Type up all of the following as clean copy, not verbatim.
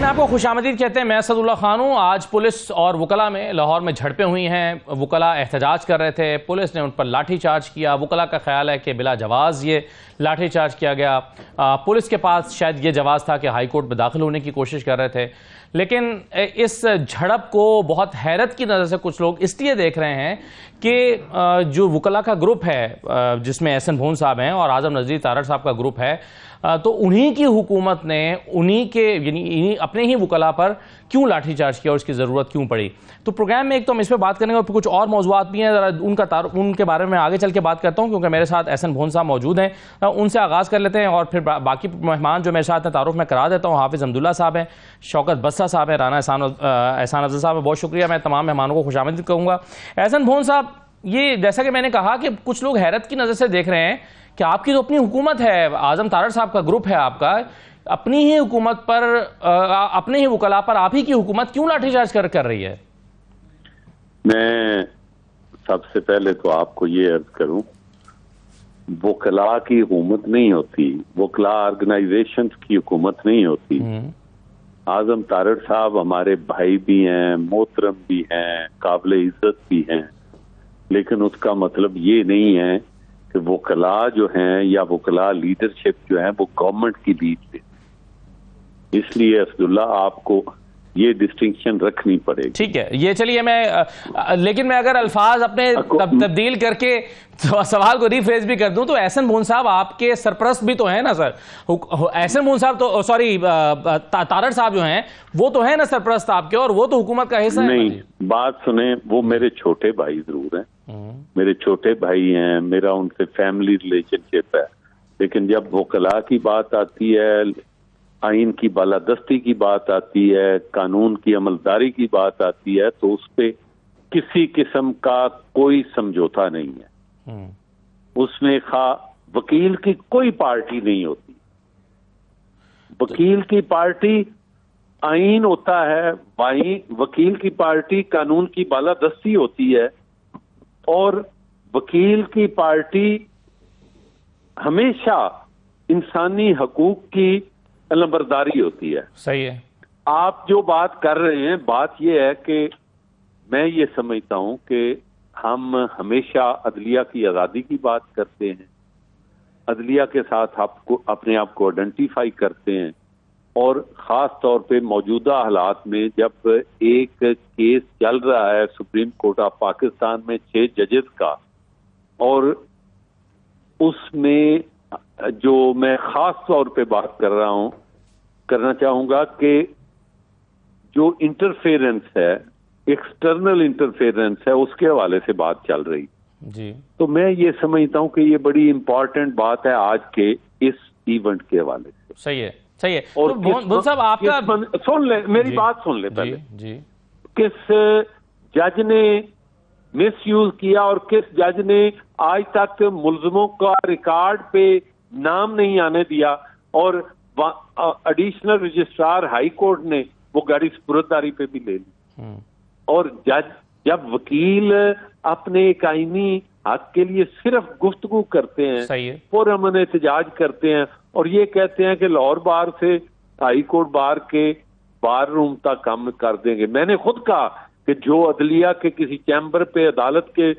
में आपको खुशामदीद कहते हैं। मैं असदुल्ला खान हूँ। आज पुलिस और वकला में लाहौर में झड़पें हुई हैं। वकला एहतजाज कर रहे थे, पुलिस ने उन पर लाठी चार्ज किया। वकला का ख्याल है कि बिला जवाज़ ये लाठी चार्ज किया गया। पुलिस के पास शायद ये जवाज़ था कि हाई कोर्ट में दाखिल होने की कोशिश कर रहे थे, लेकिन इस झड़प को बहुत हैरत की नज़र से कुछ लोग इसलिए देख रहे हैं कि जो वकला का ग्रुप है जिसमें एहसन भून साहब हैं और आज़म नज़ीर तारड़ साहब का ग्रुप है, तो उन्हीं की हुकूमत ने उन्हीं के यानी अपने ही वकला पर क्यों लाठीचार्ज किया और इसकी ज़रूरत क्यों पड़ी। तो प्रोग्राम में एक तो हम इस पर बात करेंगे और फिर कुछ और मौज़ूआत भी हैं, ज़रा उनके बारे में आगे चल के बात करता हूँ क्योंकि मेरे साथ एहसन भून साहब मौजूद हैं। उनसे आगाज़ कर लेते हैं और फिर बाकी मेहमान जो मेरे साथ हैं तारुफ में करा देता हूँ। हाफिज़ अब्दुल्ला साहब हैं, शौकत बस्सा साहब हैं, राना एहसान अफजल साहब हैं। बहुत शुक्रिया, मैं तमाम मेहमानों को खुशामदीद कहूँगा। एहसन भून साहब, ये जैसा कि मैंने कहा कि कुछ लोग हैरत की नज़र से देख रहे हैं कि आपकी तो अपनी हुकूमत है, आज़म तारड़ साहब का ग्रुप है आपका, अपनी ही हुकूमत पर अपने ही वकला पर आप ही की हुकूमत क्यों लाठीचार्ज कर रही है? मैं सबसे पहले तो आपको ये अर्ज करूं, वकला की हुकूमत नहीं होती, वकला ऑर्गेनाइजेशन की हुकूमत नहीं होती। आज़म तारड़ साहब हमारे भाई भी हैं, मोहतरम भी हैं, काबिल इज्जत भी हैं, लेकिन उसका मतलब ये नहीं है कि वकला जो हैं या वकला लीडरशिप जो है वो गवर्नमेंट की लीड ले। इसलिए असदुल्ला आपको ये डिस्टिंक्शन रखनी पड़ेगी। ठीक है, ये चलिए लेकिन मैं अगर अल्फाज अपने तब्दील करके सवाल को रिफ्रेज भी कर दूं तो एहसन भून साहब आपके सरपरस्त भी तो हैं ना सर। एहसन भून साहब तो सॉरी तारड़ साहब जो हैं वो तो है ना सरपरस्त आपके, और वो तो हुकूमत का हिस्सा नहीं है। बात सुने, वो मेरे छोटे भाई जरूर हैं, मेरे छोटे भाई हैं, मेरा उनसे फैमिली रिलेशनशिप है, लेकिन जब वकला की बात आती है, आइन की बालादस्ती की बात आती है, कानून की अमलदारी की बात आती है, तो उस पर किसी किस्म का कोई समझौता नहीं है। उसमें वकील की कोई पार्टी नहीं होती। वकील की पार्टी आइन होता है, वकील की पार्टी कानून की बालादस्ती होती है, और वकील की पार्टी हमेशा इंसानी हकूक की अलंबरदारी होती है। सही है। आप जो बात कर रहे हैं, बात यह है कि मैं ये समझता हूं कि हम हमेशा अदलिया की आज़ादी की बात करते हैं, अदलिया के साथ आपको अपने आप को आइडेंटिफाई करते हैं, और ख़ास तौर पे मौजूदा हालात में जब एक केस चल रहा है सुप्रीम कोर्ट ऑफ पाकिस्तान में 6 जजेस का, और उसमें जो मैं ख़ास तौर पे बात करना चाहूँगा कि जो इंटरफेरेंस है, एक्सटर्नल इंटरफेरेंस है, उसके हवाले से बात चल रही जी। तो मैं ये समझता हूँ कि ये बड़ी इंपॉर्टेंट बात है आज के इस इवेंट के हवाले से। सही है, सही है। और तो साहब आपका सुन ले, मेरी बात सुन ले पहले। जी। किस जज ने मिसयूज किया और किस जज ने आज तक मुलजमों का रिकॉर्ड पे नाम नहीं आने दिया, और एडिशनल रजिस्ट्रार हाई कोर्ट ने वो गाड़ी सुपुर्ददारी पे भी ले ली, और जब वकील अपने कायमी हक के लिए सिर्फ गुफ्तगू करते हैं, फोरम एहतजाज करते हैं और ये कहते हैं कि लाहौर बार से हाई कोर्ट बार के बार रूम तक हम कर देंगे। मैंने खुद कहा कि जो अदलिया के किसी चैम्बर पे, अदालत के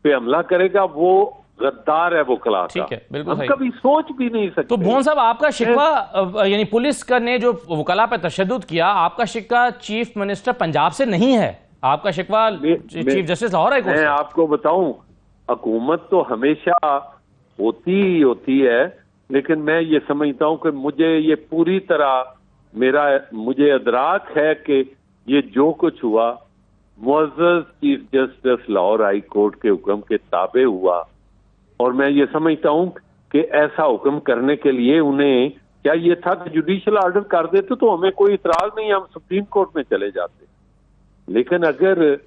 पे हमला करेगा वो गद्दार है, वो वकला का। ठीक है, बिल्कुल हम कभी सोच भी नहीं सकते। तो भून साहब, आपका शिकवा यानी पुलिस का ने जो वकला पे तशद्दुद किया, आपका शिकवा चीफ मिनिस्टर पंजाब से नहीं है, आपका शिकवा chief justice Lahore high court से। मैं आपको बताऊं, हुकूमत तो हमेशा होती है, लेकिन मैं ये समझता हूं कि मुझे ये पूरी तरह मुझे अदराक है कि ये जो कुछ हुआ मुअज़्ज़ज़ chief justice Lahore high court के हुक्म के ताबे हुआ, और मैं ये समझता हूं कि ऐसा हुक्म करने के लिए उन्हें क्या ये था कि जुडिशियल ऑर्डर कर देते तो हमें कोई इतराज नहीं, हम सुप्रीम कोर्ट में चले जाते। लेकिन अगर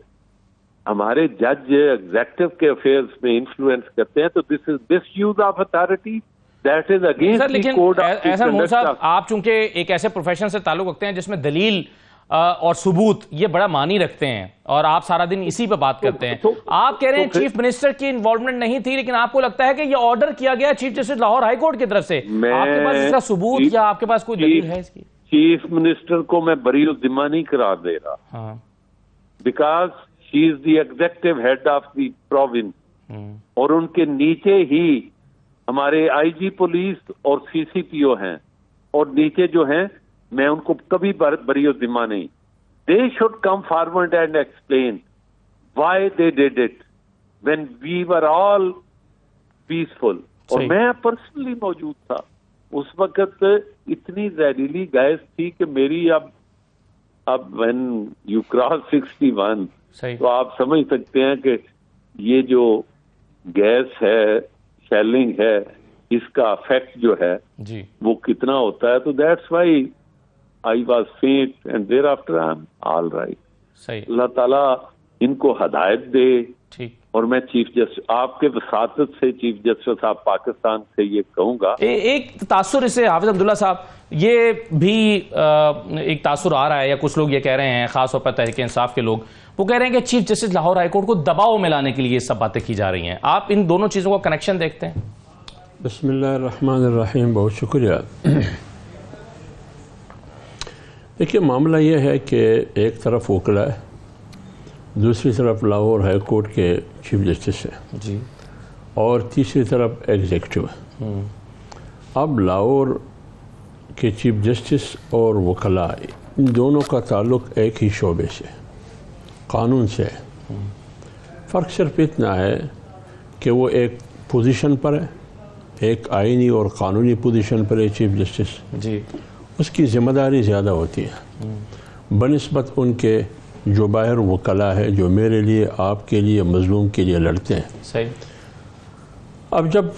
हमारे जज एग्जीक्यूटिव के अफेयर्स में इन्फ्लुएंस करते हैं तो this is misuse of authority, that is against the code of. ऐसा साहब, आप चूंकि एक ऐसे प्रोफेशन से ताल्लुक रखते हैं जिसमें दलील और सबूत ये बड़ा मानी रखते हैं और आप सारा दिन इसी पे बात करते हैं, आप कह रहे हैं चीफ मिनिस्टर की इन्वॉल्वमेंट नहीं थी, लेकिन आपको लगता है कि ये ऑर्डर किया गया chief justice Lahore high court की तरफ से, आपके पास इसका सबूत या आपके पास कोई दलील है इसकी? चीफ मिनिस्टर को मैं बरीउल जिम्मा नहीं करार दे रहा, हाँ, because she is the executive head of the province, और उनके नीचे ही हमारे आईजी पुलिस और सीसीपीओ हैं, और नीचे जो हैं मैं उनको कभी बरीउल जिम्मा नहीं। They should come forward and explain why they did it when we were all peaceful. और सही। मैं पर्सनली मौजूद था उस वक्त। इतनी जहरीली गैस थी कि मेरी अब व्हेन यू क्रॉस 61 सही, तो आप समझ सकते हैं कि ये जो गैस है, शेलिंग है, इसका इफेक्ट जो है जी, वो कितना होता है। तो that's why I was faint and thereafter I am all right. सही, अल्लाह ताला इनको हदायत दे। ठीक। और मैं चीफ जस्टिस आपके वसातत से चीफ जस्टिस ऑफ पाकिस्तान से ये कहूंगा, एक तासुर इसे हाफिज अब्दुल्ला साहब, ये भी एक तासुर आ रहा है, या कुछ लोग ये कह रहे हैं, खासतौर पर तहरीक इंसाफ के लोग, वो कह रहे हैं कि चीफ जस्टिस लाहौर हाईकोर्ट को दबाव में लाने के लिए ये सब बातें की जा रही हैं। आप इन दोनों चीज़ों का कनेक्शन देखते हैं? बिस्मिल्लाहिर्रहमानिर्रहीम, बहुत शुक्रिया। देखिए, मामला ये है कि एक तरफ वकला है, दूसरी तरफ लाहौर हाई कोर्ट के चीफ जस्टिस है जी, और तीसरी तरफ एग्जीक्यूटिव है। अब लाहौर के चीफ जस्टिस और वकला, इन दोनों का ताल्लुक़ एक ही शोबे से, कानून से है। फ़र्क सिर्फ इतना है कि वो एक पोजीशन पर है, एक आईनी और कानूनी पोजीशन पर है चीफ जस्टिस जी, उसकी ज़िम्मेदारी ज़्यादा होती है बनिस्बत उनके जो बाहर वकला है, जो मेरे लिए, आपके लिए, मजलूम के लिए लड़ते हैं। सही। अब जब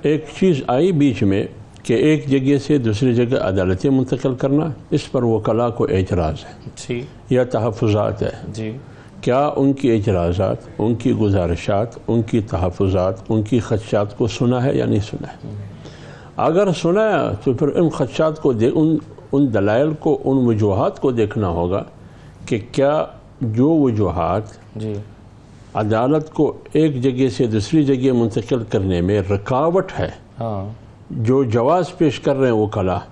एक चीज़ आई बीच में कि एक जगह से दूसरी जगह अदालतें मुंतकिल करना, इस पर वकला को एतराज़ है जी, या तहफ़्फ़ुज़ात है। जी, क्या उनकी एतराज़ात, उनकी गुजारिशात, उनकी तहफ़्फ़ुज़ात, उनकी ख़दशात को सुना है या नहीं सुना है? अगर सुना है तो फिर उन ख़दशात को उन दलाइल को, उन वजूहात को देखना होगा कि क्या जो वजूहात जी, अदालत को एक जगह से दूसरी जगह मुंतकिल करने में रुकावट है, हाँ, जो जवाज़ पेश कर रहे हैं वकला,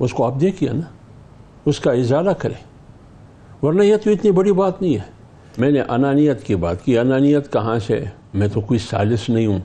उसको आप देखिए ना, उसका इजाला करें, वरना यह तो इतनी बड़ी बात नहीं है। मैंने अनानियत की बात की, अनानियत कहाँ से? मैं तो कोई सालिस नहीं हूँ,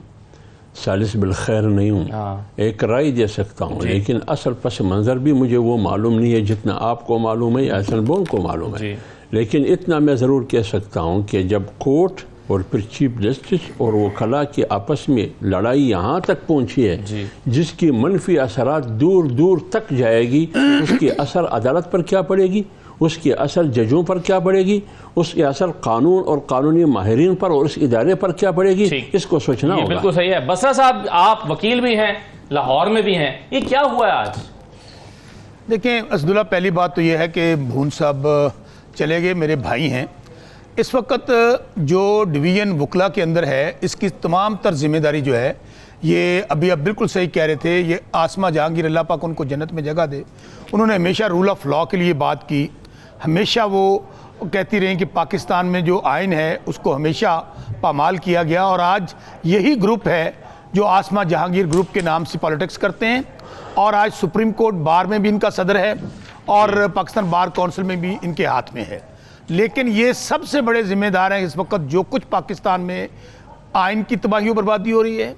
सालिस बिल खैर नहीं हूँ, हाँ, एक राय दे सकता हूँ, लेकिन असल पस मंज़र भी मुझे वो मालूम नहीं है जितना आपको मालूम है या अहसन बोन को मालूम है। जी, लेकिन इतना मैं ज़रूर कह सकता हूँ कि जब कोर्ट और फिर चीफ जस्टिस और वकला के आपस में लड़ाई यहाँ तक पहुँची है, जी, जिसकी मनफी असरात दूर दूर तक जाएगी, उसकी असर अदालत पर क्या पड़ेगी, उसकी असर जजों पर क्या पड़ेगी, उसकी असर कानून और कानूनी माहिरीन पर और उस इदारे पर क्या पड़ेगी, इसको सोचना होगा। बिल्कुल सही है। बसरा साहब, आप वकील भी हैं, लाहौर में भी हैं, ये क्या हुआ है आज? देखें असदुल्ला, पहली बात तो ये है कि भून साहब चले गए, मेरे भाई हैं। इस वक्त जो डिवीज़न वकला के अंदर है, इसकी तमाम तर जिम्मेदारी जो है, ये अभी आप बिल्कुल सही कह रहे थे, ये आसमा जहांगीर, अल्लाह पाक उनको जन्नत में जगह दे, उन्होंने हमेशा रूल ऑफ लॉ के लिए बात की। हमेशा वो कहती रही कि पाकिस्तान में जो आइन है उसको हमेशा पामाल किया गया, और आज यही ग्रुप है जो आसमा जहांगीर ग्रुप के नाम से पॉलिटिक्स करते हैं, और आज सुप्रीम कोर्ट बार में भी इनका सदर है और पाकिस्तान बार काउंसिल में भी इनके हाथ में है। लेकिन ये सबसे बड़े जिम्मेदार हैं इस वक्त जो कुछ पाकिस्तान में आइन की तबाही और बर्बादी हो रही है,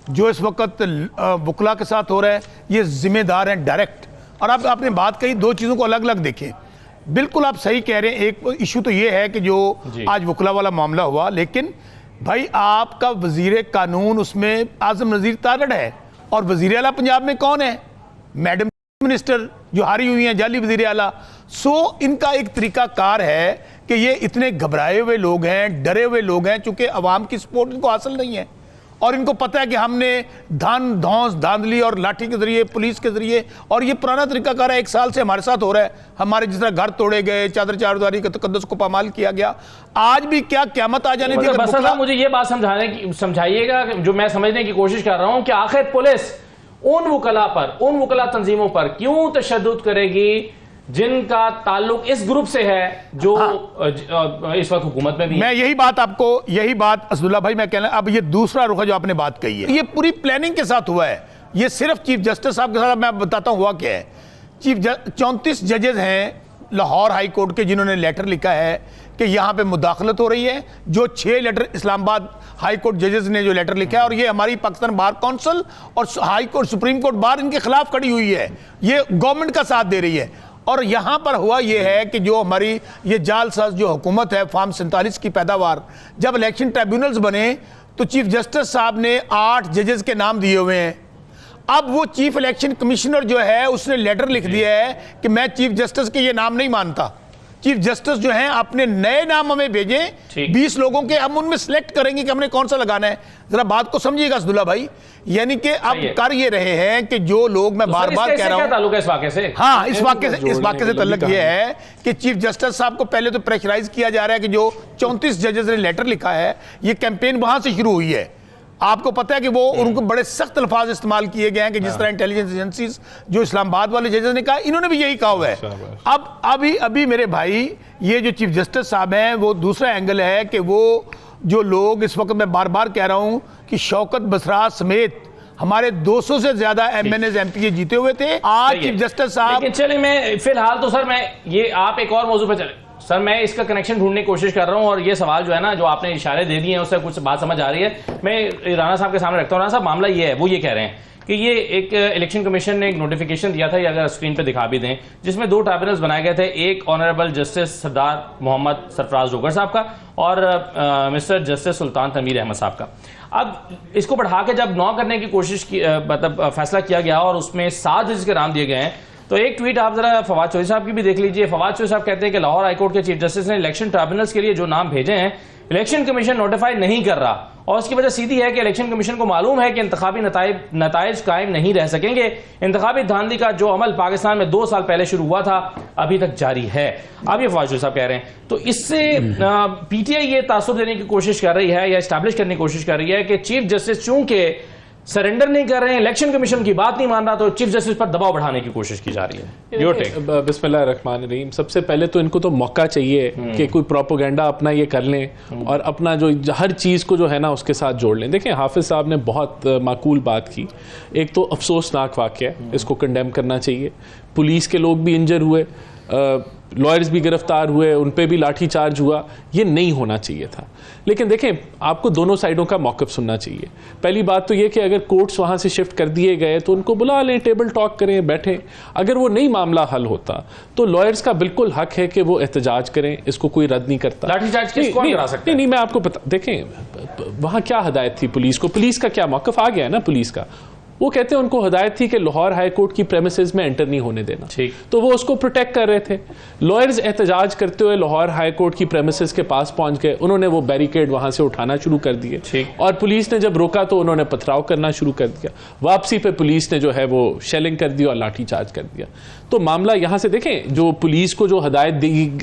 जो इस वक्त वकला के साथ हो रहा है, ये जिम्मेदार हैं डायरेक्ट। और आपने बात कही, दो चीज़ों को अलग अलग देखें। बिल्कुल आप सही कह रहे हैं, एक इशू तो ये है कि जो आज वकला वाला मामला हुआ, लेकिन भाई आपका वजीर कानून उसमें आजम नज़ीर तारड़ है, और वजीर आला पंजाब में कौन है? मैडम मिनिस्टर जो हारी हुई हैं, जाली वजीर आला। सो इनका एक तरीका कार है कि ये इतने घबराए हुए लोग हैं, डरे हुए लोग हैं, चूंकि अवाम की सपोर्ट इनको हासिल नहीं है, और इनको पता है कि हमने धांधली और लाठी के जरिए, पुलिस के जरिए, और ये पुराना तरीका कार है, 1 साल से हमारे साथ हो रहा है। हमारे जिस तरह घर तोड़े गए, चादर चारदीवारी के तकद्दुस को पामाल किया गया, आज भी क्या क़यामत आ जाने दी। बसरा साहब, मुझे ये बात समझाइएगा, जो मैं समझने की कोशिश कर रहा हूं, कि आखिर पुलिस उन वकला पर, उन वकला तंजीमों पर क्यों तशद्दुद करेगी जिनका ताल्लुक इस ग्रुप से है जो इस वक्त हुकूमत में भी है? मैं यही बात असदुल्ला भाई मैं कहना, अब ये दूसरा रुख है जो आपने बात कही है, ये पूरी प्लानिंग के साथ हुआ है। ये सिर्फ चीफ जस्टिस साहब के साथ मैं बताता हूँ हुआ क्या है चीफ 34 जजेस हैं लाहौर हाई कोर्ट के जिन्होंने लेटर लिखा है कि यहाँ पे मुदाखलत हो रही है। जो 6 लेटर इस्लामाबाद हाई कोर्ट जजेस ने जो लेटर लिखा है, और ये हमारी पाकिस्तान बार काउंसिल और high court supreme court bar इनके खिलाफ खड़ी हुई है, ये गवर्नमेंट का साथ दे रही है। और यहाँ पर हुआ ये है कि जो हमारी ये जालसाज जो हुकूमत है, फार्म 47 की पैदावार, जब इलेक्शन ट्राइब्यूनल्स बने तो चीफ जस्टिस साहब ने 8 जजेस के नाम दिए हुए हैं। अब वो चीफ इलेक्शन कमिश्नर जो है उसने लेटर लिख दिया है कि मैं चीफ जस्टिस के ये नाम नहीं मानता। चीफ जस्टिस जो हैं अपने नए नाम हमें भेजें, 20 लोगों के, हम उनमें सिलेक्ट करेंगे कि हमने कौन सा लगाना है। जरा बात को समझिएगा असदुल्ला भाई, यानी कि अब कर ये रहे हैं कि जो लोग, मैं बार बार कह रहा हूं, ताल्लुक है इस वाकये से? हाँ, इस वाकये से ताल्लुक ये है कि चीफ जस्टिस साहब को पहले तो प्रेशराइज किया जा रहा है कि जो 34 जजेस ने लेटर लिखा है, ये कैंपेन वहां से शुरू हुई है। आपको पता है कि वो उनको बड़े सख्त अल्फाज इस्तेमाल किए गए हैं कि जिस तरह इंटेलिजेंस एजेंसीज जो इस्लामाबाद वाले जजेस ने कहा, इन्होंने भी यही कहा हुआ है। अब अभी मेरे भाई, ये जो चीफ जस्टिस साहब हैं, वो दूसरा एंगल है कि वो जो लोग इस वक्त, मैं बार बार कह रहा हूं कि शौकत बसरा समेत हमारे 200 से ज्यादा एमएनएस एमपी जीते हुए थे। आज चीफ जस्टिस साहब, चलिए मैं फिलहाल तो सर, मैं ये आप एक और मौजू पे चले सर, मैं इसका कनेक्शन ढूंढने की कोशिश कर रहा हूं, और ये सवाल जो है ना, जो आपने इशारे दे दिए हैं उससे कुछ बात समझ आ रही है। मैं राणा साहब के सामने रखता हूं। राणा साहब, मामला ये है, वो ये कह रहे हैं कि ये एक इलेक्शन कमीशन ने एक नोटिफिकेशन दिया था, ये अगर स्क्रीन पे दिखा भी दें, जिसमें 2 ट्राइब्यूनल्स बनाए गए थे, एक ऑनरेबल जस्टिस सरदार मोहम्मद सरफराज रोगर साहब का और मिस्टर जस्टिस सुल्तान तमीर अहमद साहब का। अब इसको बढ़ा के जब 9 करने की कोशिश की, मतलब फैसला किया गया और उसमें 7 जज के नाम दिए गए हैं, तो एक ट्वीट आप जरा फवाद चौधरी साहब की भी देख लीजिए। फवाद चौधरी साहब कहते हैं कि लाहौर हाईकोर्ट के चीफ जस्टिस ने इलेक्शन ट्राइब्यूनल्स के लिए जो नाम भेजे हैं, इलेक्शन कमीशन नोटिफाई नहीं कर रहा, और उसकी वजह सीधी है कि इलेक्शन कमीशन को मालूम है कि इंतखाबी नताइज कायम नहीं रह सकेंगे। इंतखाबी धांधली का जो अमल पाकिस्तान में 2 साल पहले शुरू हुआ था, अभी तक जारी है। अब ये फवाद चौधरी साहब कह रहे हैं, तो इससे पीटीआई ये तासुब देने की कोशिश कर रही है या एस्टैब्लिश करने की कोशिश कर रही है कि चीफ जस्टिस चूंकि सरेंडर नहीं कर रहे हैं, इलेक्शन कमीशन की बात नहीं मान रहा, तो चीफ जस्टिस पर दबाव बढ़ाने की कोशिश की जा रही है। बिस्मिल्लाहिर्रहमानिर्रहीम। सबसे पहले तो इनको तो मौका चाहिए कि कोई प्रोपोगेंडा अपना ये कर लें और अपना जो हर चीज़ को जो है ना उसके साथ जोड़ लें। देखें, हाफिज साहब ने बहुत माकूल बात की। एक तो अफसोसनाक वाक़या है, इसको कंडेम करना चाहिए। पुलिस के लोग भी इंजर हुए, लॉयर्स भी गिरफ्तार हुए, उन पे भी लाठी चार्ज हुआ, ये नहीं होना चाहिए था। लेकिन देखें, आपको दोनों साइडों का मौक़िफ़ सुनना चाहिए। पहली बात तो ये कि अगर कोर्ट्स वहाँ से शिफ्ट कर दिए गए तो उनको बुला लें, टेबल टॉक करें, बैठें। अगर वो नहीं मामला हल होता तो लॉयर्स का बिल्कुल हक है कि वो एहतजाज करें, इसको कोई रद्द नहीं करता। लाठी चार्ज किसको करा सकते हैं? नहीं, मैं आपको देखें वहाँ क्या हदायत थी पुलिस को, पुलिस का क्या मौक़िफ़ आ गया है ना पुलिस का। वो कहते हैं उनको हदायत थी कि लाहौर हाई कोर्ट की प्रेमिसेस में एंटर नहीं होने देना, तो वो उसको प्रोटेक्ट कर रहे थे। लॉयर्स एहतजाज करते हुए लाहौर हाई कोर्ट की प्रेमिसेस के पास पहुंच गए, उन्होंने वो बैरिकेड वहां से उठाना शुरू कर दिए, और पुलिस ने जब रोका तो उन्होंने पथराव करना शुरू कर दिया। वापसी पे पुलिस ने जो है वो शेलिंग कर दी और लाठी चार्ज कर दिया। तो मामला यहां से देखें, जो पुलिस को जो हदायत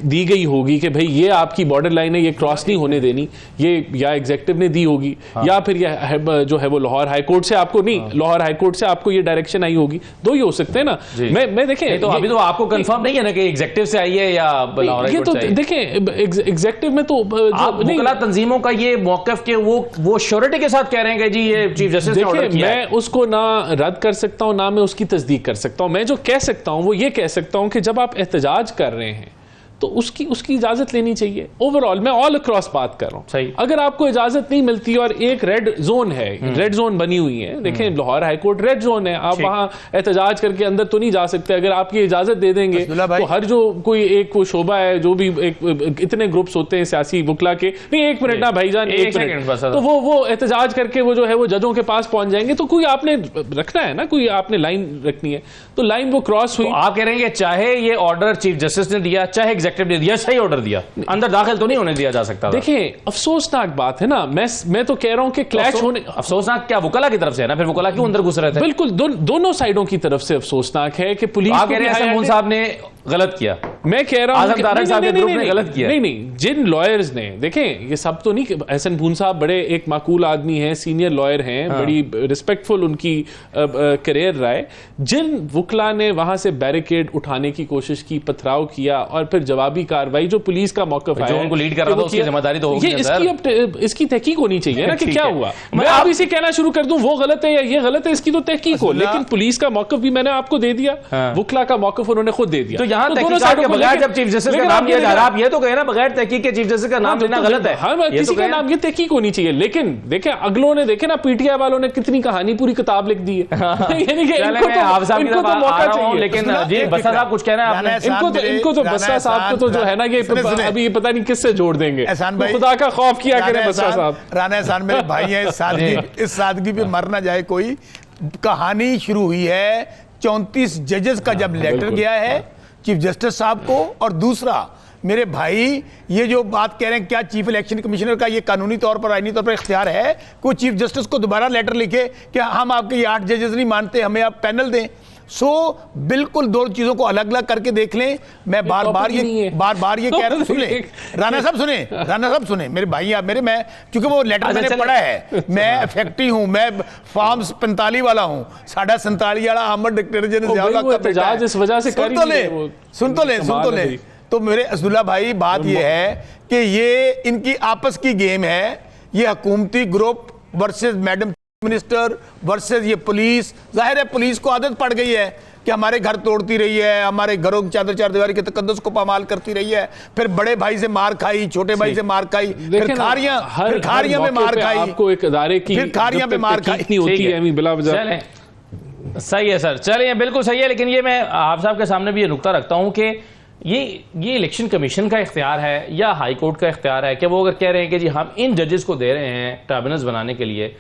दी गई होगी कि भाई ये आपकी बॉर्डर लाइन है, ये क्रॉस नहीं होने देनी, ये या एग्जीक्यूटिव ने दी होगी, या फिर ये जो है वो लाहौर हाई कोर्ट से आपको नहीं, लाहौर हाई कोर्ट से आपको ये डायरेक्शन आई होगी। दो ही हो सकते हैं ना। मैं देखें, तो अभी तो आपको कंफर्म नहीं है ना कि एग्जीक्यूटिव से आई है या लाहौर हाई कोर्ट से आई है। देखें, एग्जीक्यूटिव में तो वकीला तंजीमों का ये मौक़िफ़ के वो श्योरिटी के साथ कह रहे हैं कि जी ये चीफ जस्टिस ने ऑर्डर किया है। मैं उसको ना रद्द कर सकता हूं, ना मैं उसकी तस्दीक कर सकता हूं। मैं जो कह सकता हूं वो ये कह सकता हूं कि जब आप एहतजाज कर रहे हैं तो उसकी इजाजत लेनी चाहिए। ओवरऑल मैं ऑल अक्रॉस बात कर रहा हूं। अगर आपको इजाजत नहीं मिलती और एक रेड जोन है, रेड जोन बनी हुई है, देखें Lahore high court red zone है, आप वहां एहतजाज करके अंदर तो नहीं जा सकते। अगर आपकी इजाजत दे देंगे तो हर जो कोई एक वो शोबा है, जो भी इतने ग्रुप्स होते हैं सियासी वकला के, नहीं 1 मिनट ना भाईजान, 1 मिनट, तो वो एहतजाज करके वो जो है वो जजों के पास पहुंच जाएंगे। तो कोई आपने रखना है ना, कोई आपने लाइन रखनी है, तो लाइन वो क्रॉस हुई। आप कह रहे हैं चाहे ये ऑर्डर चीफ जस्टिस ने दिया, चाहे ने दिया, सही ऑर्डर दिया, अंदर दाखिल तो नहीं होने दिया जा सकता। देखिए, अफसोसनाक बात है ना। मैं तो कह रहा हूं कि क्लैश होने, अफसोसनाक क्या वकला की तरफ से है ना, फिर वकला क्यों अंदर घुस रहे थे? बिल्कुल दोनों साइडों की तरफ से अफसोसनाक है कि पुलिस कह रहे हैं साहब ने गलत किया। मैं कह रहा हूं आजम तारक साहब के ग्रुप ने गलत किया। नहीं, जिन लॉयर्स ने, देखें ये सब तो नहीं, एहसन भून साहब बड़े एक माकूल आदमी हैं, सीनियर लॉयर हैं, बड़ी रिस्पेक्टफुल उनकी करियर रहा है। जिन वुकला ने वहां से बैरिकेड उठाने की कोशिश की, पथराव किया और फिर जवाबी कार्रवाई, जो पुलिस का मौकफ आया, उनको लीड कर रहा था उसकी जिम्मेदारी तो होगी। इसकी तहकीक होनी चाहिए ना कि क्या हुआ। मैं अब इसे कहना शुरू कर दूं वो गलत है या ये गलत है, इसकी तो तहकीक हो, लेकिन पुलिस का मौकफ भी मैंने आपको दे दिया, वुकला का मौकफ उन्होंने खुद दे दिया। तो यहाँ तहकीकात के बगैर जब चीफ जस्टिस का नाम लिया जा रहा है, आप ये तो कहे ना बगैर तहकीक के चीफ जस्टिस का नाम लेना गलत है। हाँ, किसी का नाम, ये तहकीक होनी चाहिए। लेकिन देखें अगलों ने, देखे ना पीटीआई वालों ने कितनी कहानी, पूरी किताब लिख दी है। लेकिन जी बस्सा साहब कुछ कहना है आपने? इनको तो बस्सा साहब को तो जो है ना, ये अभी पता नहीं किससे जोड़ देंगे। खुदा का खौफ किया करें बस्सा साहब। राना एहसान मेरे भाई हैं, इस सादगी पे मर ना जाए कोई। कहानी शुरू हुई है 34 जजेस का जब लेटर गया है चीफ जस्टिस साहब को, और दूसरा मेरे भाई ये जो बात कह रहे हैं, क्या चीफ इलेक्शन कमिश्नर का ये कानूनी तौर पर, आईनी तौर पर इख्तियार है कोई चीफ जस्टिस को दोबारा लेटर लिखे कि हम आपके ये 8 जजेस नहीं मानते, हमें आप पैनल दें? बिल्कुल दो चीजों को अलग अलग करके देख लें। मैं बार बार ये कह रहा हूं, सुन ले राना साहब सुने मेरे भाई, आप मैं क्योंकि वो लेटर मैंने पढ़ा है, मैं फैक्ट्री हूं, मैं फॉर्म 45 वाला हूं, साढ़ा 47 वाला अहमद डिक्टेटर इस वजह से सुन तो ले। तो मेरे असदुल्ला भाई बात ये है कि ये इनकी आपस की गेम है, ये हुकूमती group versus madam minister versus ये पुलिस। जाहिर है पुलिस को आदत पड़ गई है कि हमारे घर तोड़ती रही है, हमारे घरों की चादर चार दीवारी के तकद्दुस को पामाल करती रही है, फिर बड़े भाई से मार खाई, छोटे भाई से मार खाई, फिर खारियां में मार खाई, आपको एक अदारे की फिर खारियां में मार खाई होती है बिला वजह। सही है सर, चलिए बिल्कुल सही है। लेकिन ये मैं आप साहब के सामने भी ये नुक्ता रखता हूं कि ये इलेक्शन कमीशन का इख्तियार है या हाई कोर्ट का इख्तियार है कि वो अगर कह रहे हैं कि जी हम इन जजेस को दे रहे हैं ट्राइब्यूनल्स बनाने के लिए,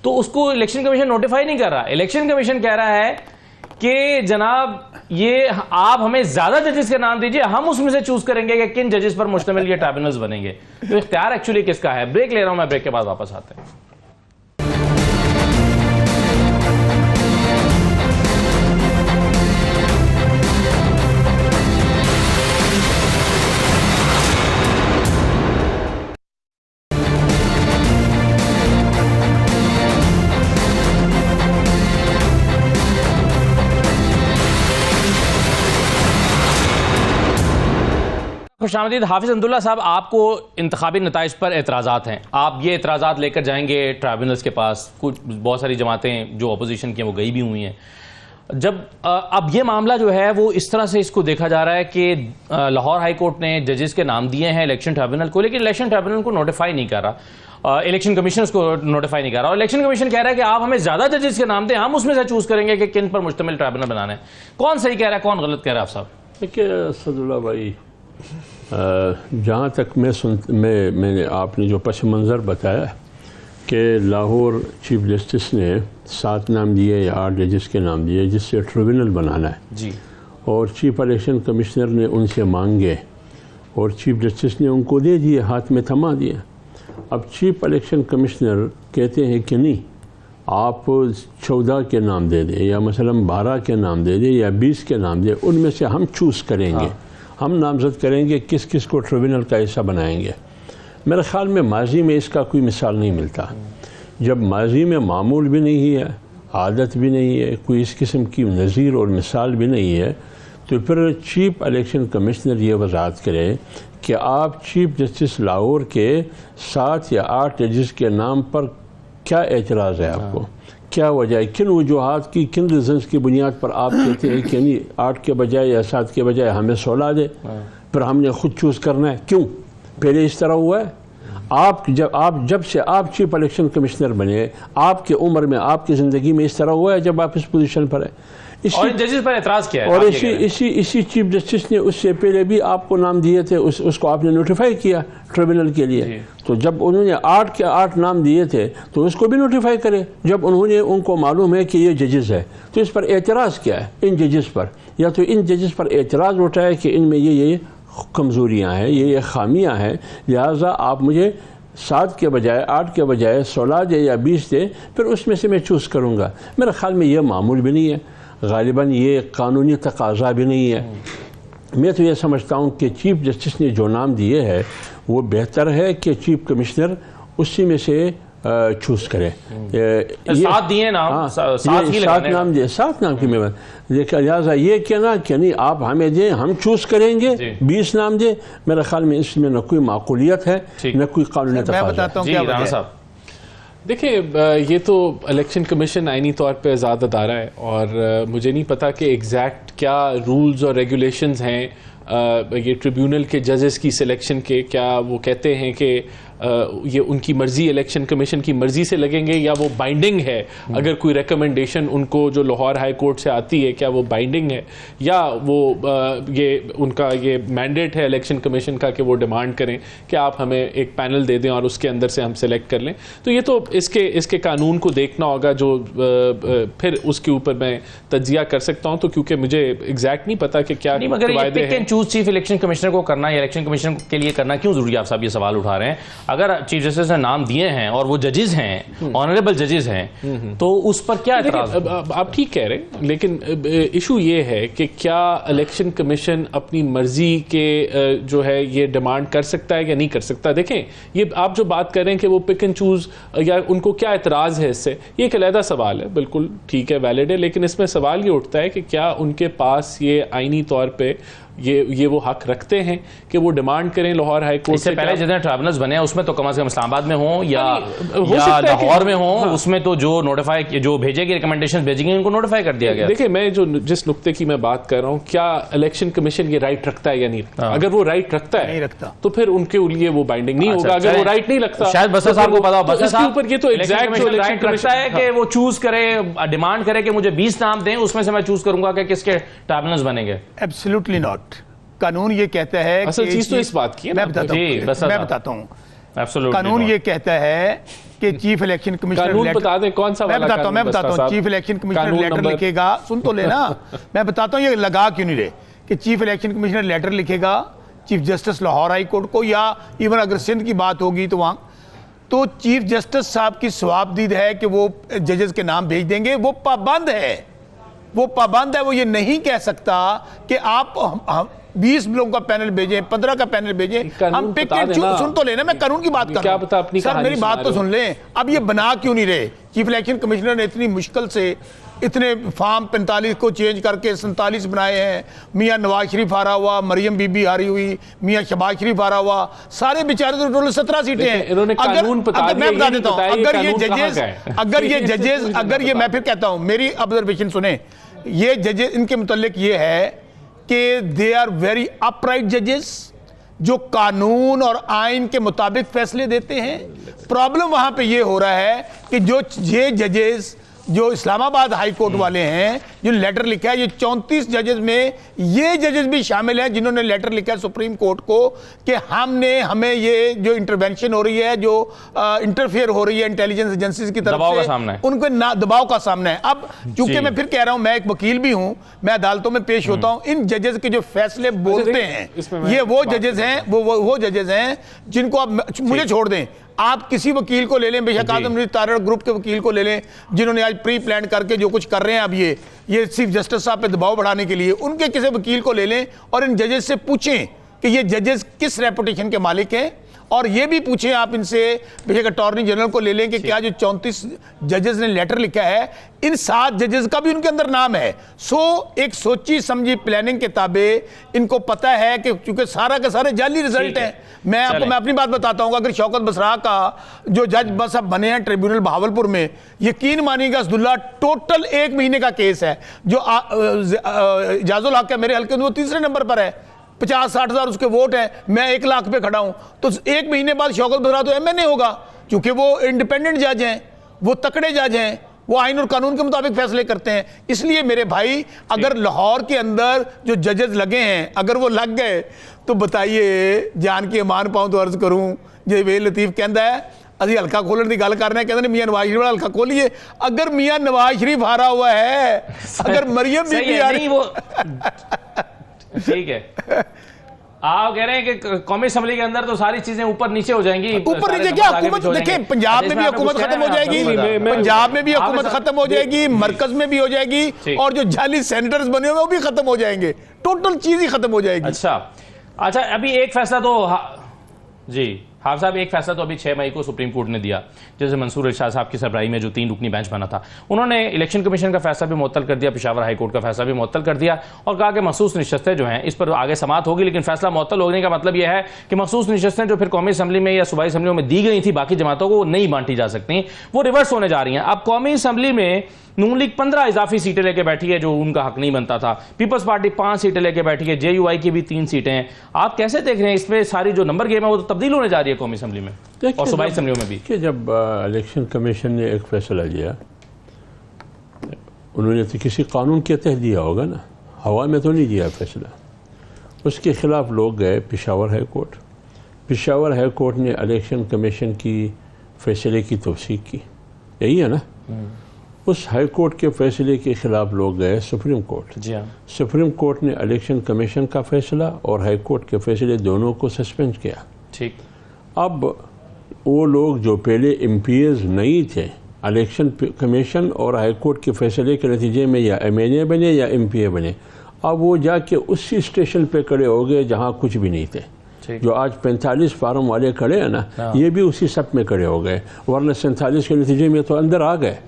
तो उसको इलेक्शन कमीशन नोटिफाई नहीं कर रहा। इलेक्शन कमीशन कह रहा है कि जनाब ये आप हमें ज्यादा जजेस के नाम दीजिए, हम उसमें से चूज करेंगे कि किन जजेस पर मुश्तमिल ये ट्राइब्यूनल्स बनेंगे। तो इख्तियार एक्चुअली किसका है? ब्रेक ले रहा हूं मैं, ब्रेक के बाद वापस आते हैं। खुशामदीद। हाफिज अब्दुल्ला साहब, आपको इंतखाबी नताइज पर एतराज़ात हैं, आप ये एतराज़ात लेकर जाएंगे ट्राइब्यूनल्स के पास। कुछ बहुत सारी जमातें जो अपोजिशन की हैं वो गई भी हुई हैं। जब अब ये मामला जो है वो इस तरह से इसको देखा जा रहा है कि लाहौर हाई कोर्ट ने जजेस के नाम दिए हैं इलेक्शन ट्राइब्यूनल को, लेकिन इलेक्शन ट्राइब्यूनल को नोटिफाई नहीं कर रहा, इलेक्शन कमीशन उसको नोटिफाई नहीं कर रहा, और इलेक्शन कमीशन कह रहा है कि आप हमें ज्यादा जजेस के नाम दें, हम उसमें से चूज करेंगे कि किन पर मुश्तमिल ट्राइब्यूनल बनाना है। कौन सही कह रहा है, कौन गलत कह रहा है आप साहब? देखिए सदुल्ला भाई, जहाँ तक मैंने आपने जो पस मंज़र बताया कि लाहौर चीफ जस्टिस ने 7 नाम दिए या 8 जजेस के नाम दिए जिससे ट्रिब्यूनल बनाना है जी, और चीफ इलेक्शन कमिश्नर ने उनसे मांगे और चीफ जस्टिस ने उनको दे दिए, हाथ में थमा दिए। अब चीफ इलेक्शन कमिश्नर कहते हैं कि नहीं, आप 14 के नाम दे दें या मसलन 12 के नाम दे दें या 20 के नाम दें, उनमें से हम चूज़ करेंगे, हम नामजद करेंगे किस किस को ट्रिब्यूनल का हिस्सा बनाएंगे। मेरे ख़्याल में माजी में इसका कोई मिसाल नहीं मिलता। जब माजी में मामूल भी नहीं है, आदत भी नहीं है, कोई इस किस्म की नज़ीर और मिसाल भी नहीं है, तो फिर चीफ इलेक्शन कमिश्नर ये वजाहत करे कि आप चीफ जस्टिस लाहौर के 7 या 8 जजेस के नाम पर क्या एतराज़ है आपको, क्या वजह है, किन वजूहात की, किन रीजन्स की बुनियाद पर आप कहते हैं कि नहीं 8 के बजाय या 7 के बजाय हमें 16 दे, फिर हमने खुद चूज़ करना है? क्यों पहले इस तरह हुआ है? जब से आप चीफ इलेक्शन कमिश्नर बने, आपकी उम्र में, आपकी ज़िंदगी में इस तरह हुआ है जब आप इस पोजीशन पर है? और जजेस पर एतराज़ किया है, और इसी चीफ जस्टिस ने उससे पहले भी आपको नाम दिए थे, उसको आपने नोटिफाई किया ट्रिब्यूनल के लिए। तो जब उन्होंने 8 के 8 नाम दिए थे तो उसको भी नोटिफाई करे, जब उनको मालूम है कि ये जजेस है। तो इस पर एतराज़ क्या है इन जजेस पर? या तो इन जजेस पर एतराज़ उठाए कि इनमें ये कमज़ोरियाँ हैं, ये खामियाँ हैं, लिहाजा आप मुझे 7 के बजाय 8 के बजाय 16 दे या 20 दे, फिर उसमें से मैं चूज़ करूँगा। मेरे ख्याल में ये मामूल भी नहीं है, गालिबन ये कानूनी तकाजा भी नहीं है। मैं तो ये समझता हूँ कि चीफ जस्टिस ने जो नाम दिए है वो बेहतर है कि चीफ कमिश्नर उसी में से चूज करे। सात दिए नाम, हाँ, सात नाम दिए, 7 नाम की मैं लिहाजा ये कहना कि नहीं आप हमें दें हम चूज करेंगे, 20 नाम दे, मेरे ख्याल में इसमें न कोई माकूलियत है न कोई कानूनी तकाज़ा है। देखिए, ये तो इलेक्शन कमीशन आईनी तौर पे आज़ाद अदारा है और मुझे नहीं पता कि एग्जैक्ट क्या रूल्स और रेगुलेशंस हैं ये ट्रिब्यूनल के जजेस की सिलेक्शन के। क्या वो कहते हैं कि ये उनकी मर्जी, इलेक्शन कमीशन की मर्जी से लगेंगे या वो बाइंडिंग है? अगर कोई रिकमेंडेशन उनको जो लाहौर हाई कोर्ट से आती है क्या वो बाइंडिंग है या वो ये उनका ये मैंडेट है इलेक्शन कमीशन का कि वो डिमांड करें कि आप हमें एक पैनल दे दें और उसके अंदर से हम सेलेक्ट कर लें? तो ये तो इसके कानून को देखना होगा, जो फिर उसके ऊपर मैं तज्जिया कर सकता हूँ। तो क्योंकि मुझे एग्जैक्ट नहीं पता कि क्या pick and choose chief election commissioner को करना या इलेक्शन कमीशन के लिए करना क्यों जरूरी है? आप साहब ये सवाल उठा रहे हैं। अगर चीफ जस्टिस ने नाम दिए हैं और वो जजेस हैं, ऑनरेबल जजेस हैं, तो उस पर क्या एतराज? आप ठीक कह रहे हैं, लेकिन इशू ये है कि क्या इलेक्शन कमीशन अपनी मर्जी के जो है ये डिमांड कर सकता है या नहीं कर सकता? देखें, ये आप जो बात कर रहे हैं कि वो पिक एंड चूज या उनको क्या एतराज है इससे, ये एक अलहदा सवाल है, बिल्कुल ठीक है, वैलिड है, लेकिन इसमें सवाल ये उठता है कि क्या उनके पास ये आईनी तौर पे ये वो हक रखते हैं कि वो डिमांड करें लाहौर हाई कोर्ट से? पहले जितने ट्राइब्यूनल्स बने हैं उसमें तो कम से कम इस्लामाबाद में हो या लाहौर में हो, हाँ, उसमें तो जो नोटिफाई जो भेजेगी रिकमेंडेशन भेजेंगे उनको नोटिफाई कर दिया गया। देखिए, मैं जिस नुक्ते की मैं बात कर रहा हूँ, क्या इलेक्शन कमीशन ये राइट रखता है या नहीं रखता? अगर वो राइट रखता है तो फिर उनके लिए वो बाइंडिंग नहीं होगा। अगर वो राइट नहीं रखता, शायद बसर साहब को पता हो, बसर साहब ऊपर ये तो एग्जैक्ट राइट रखता है कि वो चूज करे, डिमांड करे कि मुझे 20 नाम दें, उसमें से मैं चूज करूंगा कि किसके ट्राइब्यूनल्स बनेंगे। Absolutely not. कानून ये कहता है, असल चीज तो इस बात की है, मैं बताता हूं। कानून ये कहता है कि चीफ इलेक्शन कमिश्नर बता दें कौन सा, मैं बताता हूं चीफ इलेक्शन कमिश्नर लेटर लिखेगा, सुन तो लेना मैं बताता हूं ये लगा क्यों नहीं रहे कि चीफ इलेक्शन कमिश्नर लेटर लिखेगा chief justice Lahore high court को, या इवन अगर सिंध की बात होगी तो वहां तो चीफ जस्टिस साहब की सवाबदीद है कि वो जजेस के नाम भेज देंगे। वो पाबंद है, वो ये नहीं कह सकता कि आप 20 लोगों का पैनल भेजें, 15 का पैनल भेजें। हम पिक एंड चूज, सुन तो लेना, मैं कानून की बात कर रहा हूं सर, मेरी बात तो सुन लें। अब ये बना क्यों नहीं रहे? चीफ इलेक्शन कमिश्नर ने इतनी मुश्किल से इतने फॉर्म 45 को चेंज करके 47 बनाए हैं। मियां नवाज शरीफ हारा हुआ, मरियम बीबी हारी हुई, मियां शहबाज शरीफ हारा हुआ, सारे बेचारे तो टोटल 17 सीटें हैं। मैं बता देता हूं, अगर ये मैं फिर कहता हूं, मेरी ऑब्जर्वेशन सुने, ये जजेस इनके मुतालिक ये है कि दे आर वेरी अपराइट जजेस, जो कानून और आइन के मुताबिक फैसले देते हैं। प्रॉब्लम वहां पे ये हो रहा है कि जो ये जजेस जो इस्लामाबाद हाई कोर्ट वाले हैं, जो लेटर लिखा है, ये 34 जजेस में ये जजेस भी शामिल हैं जिन्होंने लेटर लिखा है सुप्रीम कोर्ट को कि हमें ये जो इंटरवेंशन हो रही है, जो इंटरफेयर हो रही है इंटेलिजेंस एजेंसीज की तरफ से, उनको दबाव का सामना है। अब चूंकि मैं फिर कह रहा हूं, मैं एक वकील भी हूं, मैं अदालतों में पेश होता हूं, इन जजेस के जो फैसले बोलते हैं ये वो जजेस हैं, वो जजेस हैं जिनको आप मुझे छोड़ दें, आप किसी वकील को ले लें, बेशक आजम तारड़ ग्रुप के वकील को ले लें, जिन्होंने आज प्री प्लान करके जो कुछ कर रहे हैं अब ये चीफ जस्टिस साहब पे दबाव बढ़ाने के लिए, उनके किसी वकील को ले लें और इन जजेस से पूछें कि ये जजेस किस रेपुटेशन के मालिक हैं, और ये भी पूछें आप इनसे, बेशक अटॉर्नी जनरल को ले लें कि क्या जो 34 जजेस ने लेटर लिखा है, इन 7 जजेस का भी उनके अंदर नाम है। एक सोची समझी प्लानिंग के ताबे इनको पता है कि चूंकि सारा के सारे जाली रिजल्ट हैं। मैं अपनी बात बताता हूं, अगर शौकत बसरा का जो जज बस अब बने हैं ट्रिब्यूनल बहावलपुर में, यकीन मानिएगा असदुल्ला, टोटल 1 महीने का केस है। जो इजाजुल हक है मेरे हल्के में, वो 3रे नंबर पर है, 50-60 हज़ार उसके वोट हैं, मैं 1 लाख पे खड़ा हूं, तो 1 महीने बाद शौकत बसरा तो MNA होगा, क्योंकि वो इंडिपेंडेंट जज हैं, वो तकड़े जज हैं, वो आइन और कानून के मुताबिक फैसले करते हैं। इसलिए मेरे भाई, अगर लाहौर के अंदर जो जजेस लगे हैं, अगर वो लग गए तो बताइए, जान के मान पाऊं तो अर्ज करूं, जे लतीफ कहता है अभी हल्का खोलने की गल कर रहे हैं, कहते मियां नवाज शरीफ हल्का खोलिए। अगर मियां नवाज शरीफ हारा हुआ है, अगर मरियम बीबी हारी, ठीक है, आप कह रहे हैं कि कौमी असम्बली के अंदर तो सारी चीजें ऊपर नीचे हो जाएंगी, ऊपर नीचे क्या हुकूमत, देखिए पंजाब में भी हुकूमत खत्म हो जाएगी, पंजाब में भी हुकूमत खत्म हो जाएगी, मरकज में भी हो जाएगी, और जो जाली सेनेटर्स बने हुए वो भी खत्म हो जाएंगे, टोटल चीज ही खत्म हो जाएगी। अच्छा अभी एक फैसला तो जी हाफ साहब, एक फैसला तो अभी 6 मई को सुप्रीम कोर्ट ने दिया, जैसे मंसूर इरशाद साहब की सरबराही में जो 3 रुकनी बेंच बना था, उन्होंने इलेक्शन कमीशन का फैसला भी मुअत्तल कर दिया, पेशावर हाई कोर्ट का फैसला भी मुअत्तल कर दिया और कहा कि मखसूस नशस्तें जो हैं इस पर आगे समाअत होगी, लेकिन फैसला मुअत्तल होने का मतलब यह है कि मखसूस नशस्तें जो फिर कौमी असम्बली में या सूबाई असम्बलियों में दी गई थी बाकी जमातों को, वो नहीं बांटी जा सकती, वो रिवर्स होने जा रही हैं। अब कौमी असम्बली में नून लीग 15 इजाफी सीटें लेके बैठी है जो उनका हक नहीं बनता था, पीपल्स पार्टी 5 सीटें लेके बैठी है, JUI की भी 3 सीटें हैं। आप कैसे देख रहे हैं इसमें सारी जो नंबर गेम है वो तो तब्दील होने जा रही है कौमी असम्बली में और सूबाई असम्बलियों में भी? कि जब इलेक्शन कमीशन ने एक फैसला लिया, उन्होंने तो किसी कानून के तहत दिया होगा ना, हवा में तो नहीं दिया फैसला। उसके खिलाफ लोग गए Peshawar high court, Peshawar high court ने इलेक्शन कमीशन की फैसले की तौसीक की, यही है ना। उस हाई कोर्ट के फैसले के खिलाफ लोग गए सुप्रीम कोर्ट। जी हाँ। सुप्रीम कोर्ट ने इलेक्शन कमीशन का फैसला और हाई कोर्ट के फैसले दोनों को सस्पेंड किया। ठीक। अब वो लोग जो पहले MPs नहीं थे, इलेक्शन कमीशन और हाई कोर्ट के फैसले के नतीजे में या MNA बने या MPA बने, अब वो जाके उसी स्टेशन पे खड़े हो गए जहाँ कुछ भी नहीं थे। जो आज 45 फार्म वाले खड़े हैं ना, ये भी उसी सब में खड़े हो गए, वरना 47 के नतीजे में तो अंदर आ गए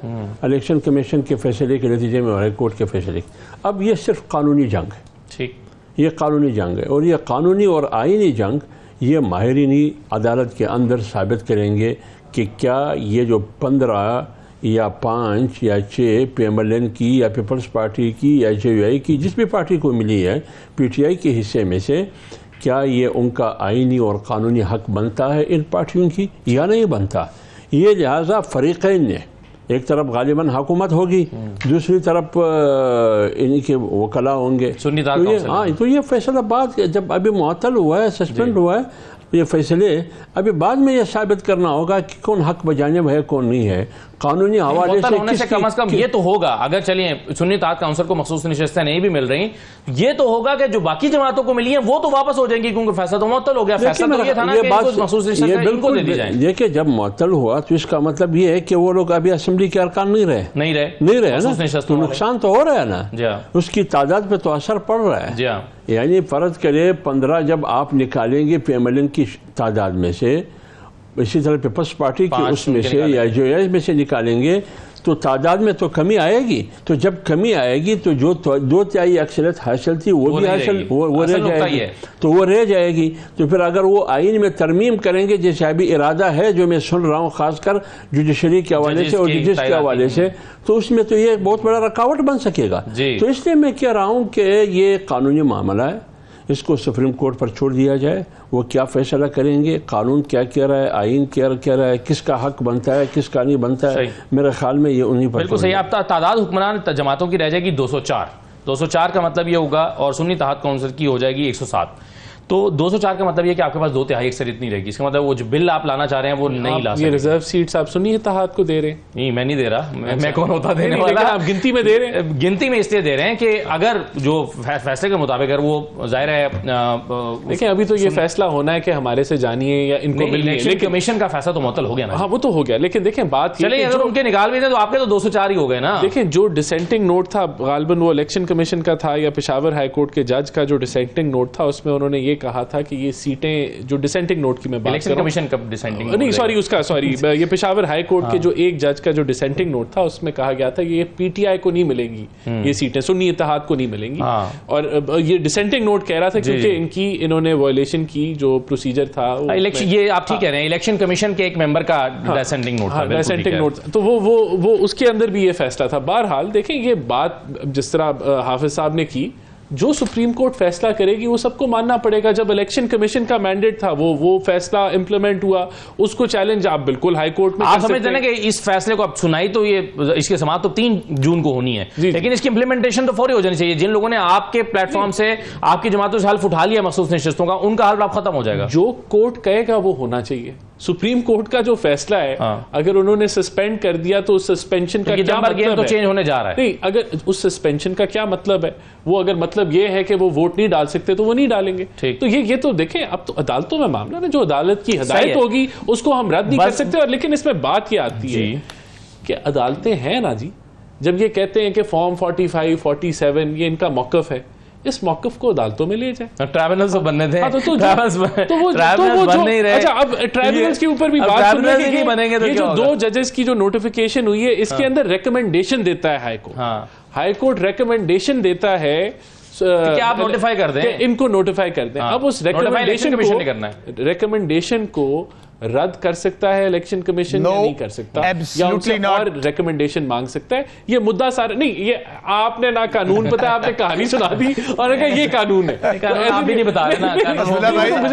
इलेक्शन कमीशन के फैसले के नतीजे में, हाई कोर्ट के फैसले। अब ये सिर्फ कानूनी जंग है। ठीक। ये कानूनी जंग है और ये कानूनी और आईनी जंग ये माहिरीनी अदालत के अंदर साबित करेंगे कि क्या ये जो 15 या 5 या 6 PMLN की या पीपल्स पार्टी की या JUI की, जिस भी पार्टी को मिली है PTI के हिस्से में से, क्या ये उनका आईनी और कानूनी हक बनता है इन पार्टियों की या नहीं बनता। ये लिहाजा फरीक़ैन ने, एक तरफ गालिबन हुकूमत होगी, दूसरी तरफ इनके वकला होंगे, तो ये फैसला बाद जब अभी मुअत्तल हुआ है, सस्पेंड हुआ है, ये फैसले अभी बाद में ये साबित करना होगा कि कौन हक बजानिब है कौन नहीं है। कानूनी हवाले से कम से कम ये तो होगा, अगर चलिए सुन्नी इत्तेहाद काउंसिल को मखसूस नशिस्तें नहीं भी मिल रही, ये तो होगा कि जो बाकी जमातों को मिली है वो तो वापस हो जाएंगी, क्योंकि फैसला तो मुअत्तल हो गया। फैसला तो ये था ना कि इनको मखसूस नशिस्तें इनको दे दी जाए। देखिए जब मुअत्तल हुआ तो इसका मतलब ये है कि वो लोग अभी असेंबली के अरकान नहीं रहे ना, तो नुकसान तो हो रहा है ना, उसकी तादाद पे तो असर पड़ रहा है। यानी फर्ज करे 15 जब आप निकालेंगे PMLN की तादाद में से, इसी तरह पीपल्स पार्टी की उसमें से या JUI में से निकालेंगे तो तादाद में तो कमी आएगी। तो जब कमी आएगी तो जो 2/3 अक्सरियत हासिल थी वो भी हासिल वो रह जाएगी, तो वो रह जाएगी। तो फिर अगर वो आइन में तरमीम करेंगे, जैसे अभी इरादा है जो मैं सुन रहा हूँ खासकर जुडिशरी के हवाले से और जजेस के हवाले से, तो उसमें तो ये बहुत बड़ा रुकावट बन सकेगा। तो इसलिए मैं कह रहा हूँ कि ये कानूनी मामला है, इसको सुप्रीम कोर्ट पर छोड़ दिया जाए, वो क्या फैसला करेंगे, कानून क्या कह रहा है, आइन क्या कह रहा है, किसका हक बनता है किसका नहीं बनता है, मेरे ख्याल में ये उन्हीं पर। बिल्कुल सही। आप तादाद हुक्मरान जमातों की रह जाएगी 204 का मतलब ये होगा, और सुन्नी इत्तेहाद काउंसिल की हो जाएगी 107। तो 204 का मतलब ये कि आपके पास 2/3 अक्सरियत नहीं रहेगी। इसका मतलब वो जो बिल आप लाना चाह रहे हैं वो नहीं ला सकते। ये रिजर्व सीट्स आप सुन्नी इत्तेहाद को दे रहे हैं? नहीं, मैं नहीं दे रहा, मैं कौन होता देने वाला। आप गिनती में दे रहे हैं? गिनती में इसलिए दे रहे हैं कि अगर जो फैसले के मुताबिक अगर वो जाहिर है, देखिए अभी तो ये फैसला होना है कि हमारे से जानिए या इनको मिलिए, लेकिन कमीशन का फैसला तो मुअत्तल हो गया ना। हाँ वो तो हो गया, लेकिन देखें बात चलिए अगर उनके निकाल भी दें तो आपके तो 204 ही हो गए ना। देखें जो डिसेंटिंग नोट था गालिबन वो इलेक्शन कमीशन का था या पेशावर हाई कोर्ट के जज का जो डिसेंटिंग नोट था, उसमें उन्होंने ये कहा था कि ये सीटें जो डिसेंटिंग नोट की मैं बात कर रहा हूं, कमीशन का डिसेंटिंग नहीं सॉरी ये पेशावर हाई कोर्ट के जो एक जज का जो डिसेंटिंग नोट था उसमें कहा गया था ये PTI को नहीं मिलेंगी, ये सीटें सुन्नी इत्तेहाद को नहीं मिलेंगी। और ये डिसेंटिंग नोट कह रहा था क्योंकि इन्होंने वायलेशन की जो प्रोसीजर था इलेक्शन, ये आप ठीक कह रहे हैं, इलेक्शन कमीशन के एक मेंबर का डिसेंटिंग नोट, तो वो उसके अंदर भी ये फैसला था। बहरहाल देखें ये बात जिस तरह हाफिज साहब ने की, जो सुप्रीम कोर्ट फैसला करेगी वो सबको मानना पड़ेगा। जब इलेक्शन कमीशन का मैंडेट था वो फैसला इंप्लीमेंट हुआ, उसको चैलेंज आप बिल्कुल हाई कोर्ट में आप समझते हैं कि इस फैसले को आप सुनाई तो ये इसकी समाअत तो 3 जून को होनी है, लेकिन इसकी इंप्लीमेंटेशन तो फौरी हो जानी चाहिए। जिन लोगों ने आपके प्लेटफॉर्म से आपकी जमातों से हल्फ उठा लिया मखसूस नशिस्तों का, उनका हल्फ आप खत्म हो जाएगा। जो कोर्ट कहेगा वो होना चाहिए। सुप्रीम कोर्ट का जो फैसला है, अगर उन्होंने सस्पेंड कर दिया तो उस सस्पेंशन का क्या मतलब तो चेंज होने जा रहा है। नहीं, अगर उस सस्पेंशन का क्या मतलब है, वो अगर मतलब ये है कि वो वोट नहीं डाल सकते तो वो नहीं डालेंगे। तो ये तो देखें, अब तो अदालतों में मामला ना, जो अदालत की हदायत होगी उसको हम रद्द नहीं कर सकते। और लेकिन इसमें बात ये आती है कि अदालतें हैं ना जी, जब ये कहते हैं कि फॉर्म 45, 47 ये इनका मौकफ है, इस मौकफ को अदालतों में ले जाए। ट्राइब्यूनल्स तो बनने थे, वो बन नहीं रहे। अच्छा, अब ट्राइब्यूनल्स के ऊपर भी बात नहीं बनेंगे तो ये जो 2 जजेस की जो नोटिफिकेशन हुई है, इसके अंदर रिकमेंडेशन देता है high court. High court recommendation देता है कि आप नोटिफाई कर दें, इनको नोटिफाई कर दें। अब उस रिकमेंडेशन को रद्द कर सकता है इलेक्शन कमीशन या नहीं कर सकता, या उनसे और रिकमेंडेशन मांग सकता है। ये मुद्दा सारा नहीं, ये आपने ना कानून पता, आपने कहानी सुना दी और कहा ये कानून है, आप भी नहीं बता रहे ना।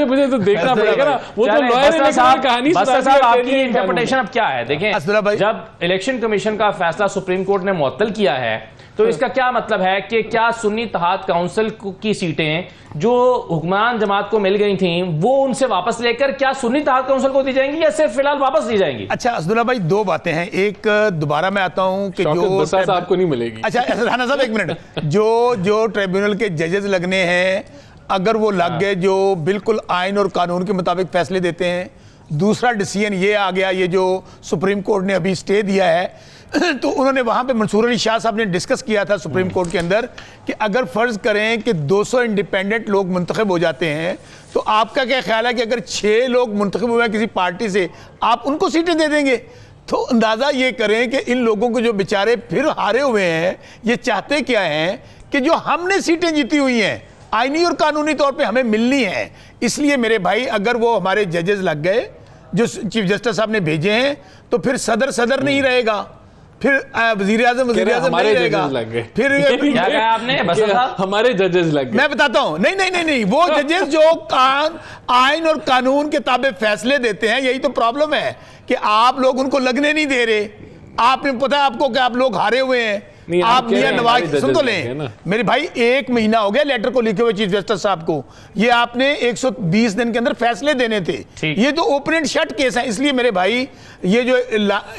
मुझे तो देखना पड़ेगा ना, वो तो लॉयर ने कहानी सुना दी। आपकी इंटरप्रिटेशन अब क्या है? देखें, जब इलेक्शन कमीशन का फैसला सुप्रीम कोर्ट ने मुअत्तल किया है तो इसका क्या मतलब है कि क्या सुन्नी इत्तेहाद काउंसिल की सीटें जो हुक्मरान जमात को मिल गई थीं वो उनसे वापस लेकर क्या सुन्नी इत्तेहाद काउंसिल को दी जाएंगी या सिर्फ फिलहाल वापस दी जाएंगी? अच्छा असदुल्ला भाई, 2 बातें हैं। एक दोबारा मैं आता हूं कि जो साहब को नहीं मिलेगी। अच्छा राना साहब, 1 मिनट। जो ट्रिब्यूनल के जजेस लगने हैं, अगर वो लग गए जो बिल्कुल आइन और कानून के मुताबिक फैसले देते हैं। दूसरा डिसीजन ये आ गया, ये जो सुप्रीम कोर्ट ने अभी स्टे दिया है, तो उन्होंने वहां पे मंसूर अली शाह साहब ने डिस्कस किया था सुप्रीम कोर्ट के अंदर कि अगर फर्ज करें कि 200 इंडिपेंडेंट लोग मुंतखब हो जाते हैं, तो आपका क्या ख्याल है कि अगर 6 लोग मुंतखब हुए किसी पार्टी से, आप उनको सीटें दे देंगे? तो अंदाजा ये करें कि इन लोगों को जो बेचारे फिर हारे हुए हैं, ये चाहते क्या हैं कि जो हमने सीटें जीती हुई हैं आईनी और कानूनी तौर पे हमें मिलनी है। इसलिए मेरे भाई, अगर वो हमारे जजेस लग गए जो चीफ जस्टिस साहब ने भेजे हैं, तो फिर सदर नहीं रहेगा, फिर वजीर आजम नहीं रहेगा, फिर क्या कहा आपने? हमारे जजेस लग गए। मैं बताता हूं, नहीं, वो जजेस जो आइन और कानून के ताबे फैसले देते हैं, यही तो प्रॉब्लम है कि आप लोग उनको लगने नहीं दे रहे। आपने पता है आपको कि आप लोग हारे हुए हैं। आप मियां नवाज सुन तो लें मेरे भाई, 1 महीना हो गया लेटर को लिखे हुए चीफ जस्टिस साहब को। ये आपने 120 दिन के अंदर फैसले देने थे। ये तो ओपन एंड शट केस है। इसलिए मेरे भाई, ये जो